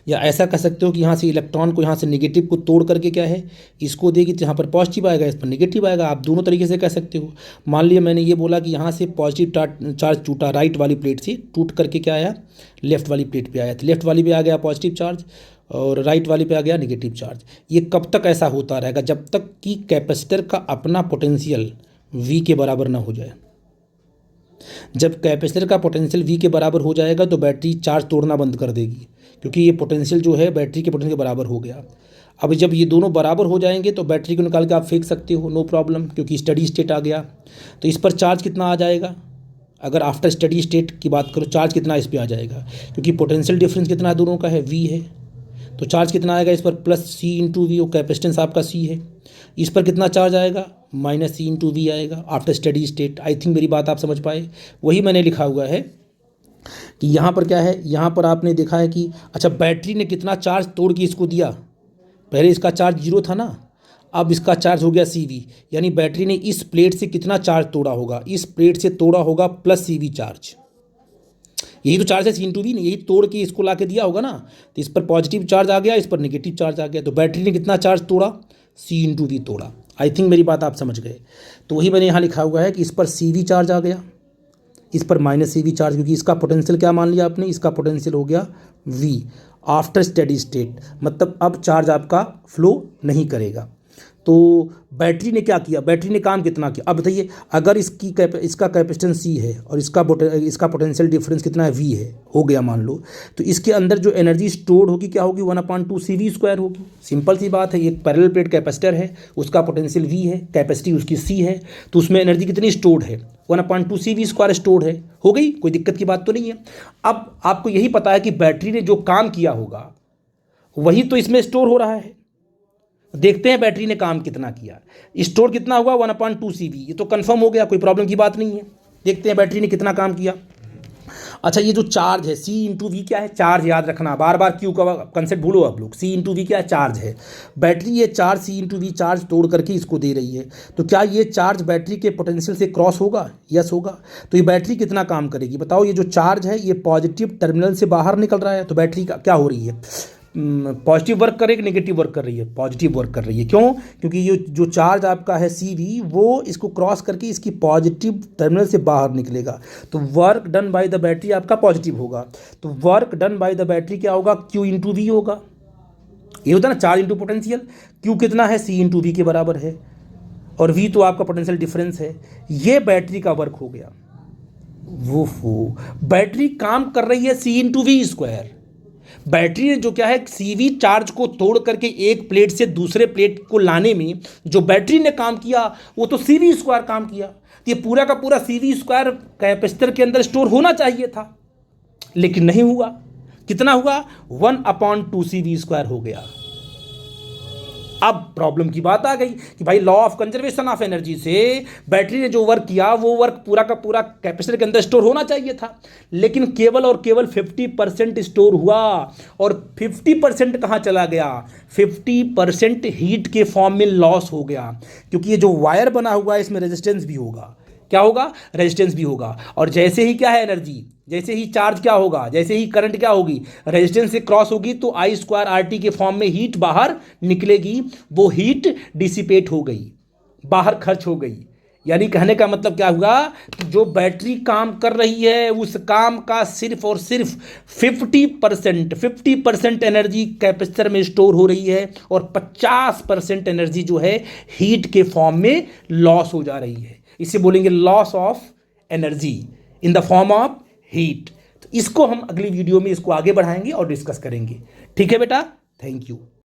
या ऐसा कह सकते हो कि यहाँ से इलेक्ट्रॉन को, यहाँ से नेगेटिव को तोड़ करके क्या है इसको देगी, तो यहाँ पर पॉजिटिव आएगा, इस पर नेगेटिव आएगा। आप दोनों तरीके से कह सकते हो। मान लिया मैंने ये बोला कि यहाँ से पॉजिटिव चार्ज टूटा, राइट वाली प्लेट से टूट करके क्या आया, लेफ्ट वाली प्लेट पे आया, तो लेफ्ट वाली पे आ गया पॉजिटिव चार्ज और राइट वाली पे आ गया नेगेटिव चार्ज। ये कब तक ऐसा होता रहेगा, जब तक कि कैपेसिटर का अपना पोटेंशियल वी के बराबर ना हो जाए। जब कैपेसिटर का पोटेंशियल वी के बराबर हो जाएगा तो बैटरी चार्ज तोड़ना बंद कर देगी, क्योंकि ये पोटेंशियल जो है बैटरी के पोटेंशियल के बराबर हो गया। अब जब ये दोनों बराबर हो जाएंगे तो बैटरी को निकाल के आप फेंक सकते हो, नो प्रॉब्लम, क्योंकि स्टडी स्टेट आ गया। तो इस पर चार्ज कितना आ जाएगा, अगर आफ्टर स्टडी स्टेट की बात करो, चार्ज कितना इस पर आ जाएगा, क्योंकि पोटेंशियल डिफरेंस कितना दोनों का है, वी है, तो चार्ज कितना आएगा इस पर, प्लस सी इंटू वी, और कैपेसिटेंस आपका सी है। इस पर कितना चार्ज आएगा, माइनस सी इंटू वी आएगा after steady state. I think मेरी बात आप समझ पाए। वही मैंने लिखा हुआ है कि यहाँ पर क्या है, यहाँ पर आपने देखा है कि अच्छा बैटरी ने कितना चार्ज तोड़ के इसको दिया, पहले इसका चार्ज 0 था ना, अब इसका चार्ज हो गया सी वी, यानी बैटरी ने इस प्लेट से कितना चार्ज तोड़ा होगा, इस प्लेट से तोड़ा होगा प्लस सी वी चार्ज। यही तो चार्ज है सी इंटू वी ने, यही तोड़ के इसको ला के दिया होगा ना। तो इस पर पॉजिटिव चार्ज आ गया, इस पर नेगेटिव चार्ज आ गया, तो बैटरी ने कितना चार्ज तोड़ा, सी इंटू वी तोड़ा। आई थिंक मेरी बात आप समझ गए। तो वही मैंने यहाँ लिखा हुआ है कि इस पर सी वी चार्ज आ गया, इस पर माइनस सी वी चार्ज, क्योंकि इसका पोटेंशियल क्या मान लिया आपने, इसका पोटेंशियल हो गया वी आफ्टर स्टेडी स्टेट, मतलब अब चार्ज आपका फ्लो नहीं करेगा। तो बैटरी ने क्या किया, बैटरी ने काम कितना किया, अब बताइए। अगर इसका कैपेसिटेंस सी है और इसका पोटेंशियल डिफरेंस कितना है, वी है, हो गया मान लो, तो इसके अंदर जो एनर्जी स्टोर्ड होगी क्या होगी, 1/2 सी वी स्क्वायर होगी। सिंपल सी बात है, एक पैरेलल प्लेट कैपेसिटर है, उसका पोटेंशियल वी है, कैपेसिटी उसकी सी है, तो उसमें एनर्जी कितनी स्टोर्ड है, 1/2 सी वी स्क्वायर स्टोर्ड है। हो गई, कोई दिक्कत की बात तो नहीं है। अब आपको यही पता है कि बैटरी ने जो काम किया होगा वही तो इसमें स्टोर हो रहा है। देखते हैं बैटरी ने काम कितना किया, स्टोर कितना हुआ, 1/2 सी वी, ये तो कंफर्म हो गया, कोई प्रॉब्लम की बात नहीं है। देखते हैं बैटरी ने कितना काम किया। अच्छा, ये जो चार्ज है सी इंटू वी क्या है, चार्ज, याद रखना, बार बार क्यू का कंसेप्ट भूलो आप लोग। सी इंटू वी क्या है, चार्ज है। बैटरी ये charge C into V charge तोड़ करके इसको दे रही है, तो क्या ये चार्ज बैटरी के पोटेंशियल से क्रॉस होगा, यस होगा। तो ये बैटरी कितना काम करेगी बताओ, ये जो चार्ज है ये पॉजिटिव टर्मिनल से बाहर निकल रहा है, तो बैटरी का क्या हो रही है, पॉजिटिव वर्क कर रही है, नेगेटिव वर्क कर रही है, पॉजिटिव वर्क कर रही है। क्यों, क्योंकि ये जो चार्ज आपका है सी वी, वो इसको क्रॉस करके इसकी पॉजिटिव टर्मिनल से बाहर निकलेगा, तो work done by the battery आपका पॉजिटिव होगा। तो work done by the battery क्या होगा, क्यू इंटू वी होगा। ये होता है ना, चार्ज इंटू पोटेंशियल, क्यू कितना है, सी इंटू वी के बराबर है, और वी तो आपका पोटेंशियल डिफरेंस है। ये बैटरी का वर्क हो गया। वो बैटरी काम कर रही है सी इंटू वी स्क्वायर। बैटरी ने जो क्या है, सीवी चार्ज को तोड़ करके एक प्लेट से दूसरे प्लेट को लाने में जो बैटरी ने काम किया वो तो सीवी स्क्वायर काम किया। तो ये पूरा का पूरा सीवी स्क्वायर कैपेसिटर के अंदर स्टोर होना चाहिए था, लेकिन नहीं हुआ। कितना हुआ 1/2CV² हो गया। अब प्रॉब्लम की बात आ गई कि भाई law of conservation of energy से बैटरी ने जो वर्क किया वो वर्क पूरा का पूरा कैपेसिटर के अंदर स्टोर होना चाहिए था, लेकिन केवल और केवल 50% स्टोर हुआ। और 50% कहाँ चला गया? 50% हीट के फॉर्म में लॉस हो गया, क्योंकि ये जो वायर बना हुआ है इसमें रेजिस्टेंस भी होगा। क्या होगा? रेजिस्टेंस भी होगा। और जैसे ही क्या है एनर्जी, जैसे ही चार्ज क्या होगा, जैसे ही करंट क्या होगी, रेजिस्टेंस से क्रॉस होगी, तो I²RT के फॉर्म में हीट बाहर निकलेगी। वो हीट डिसिपेट हो गई, बाहर खर्च हो गई। यानी कहने का मतलब क्या हुआ कि जो बैटरी काम कर रही है उस काम का सिर्फ और सिर्फ 50% एनर्जी कैपेसिटर में स्टोर हो रही है, और 50% एनर्जी जो है हीट के फॉर्म में लॉस हो जा रही है। इसे बोलेंगे loss of energy in the form of heat. तो इसको हम अगली वीडियो में इसको आगे बढ़ाएंगे और डिस्कस करेंगे। ठीक है बेटा, थैंक यू।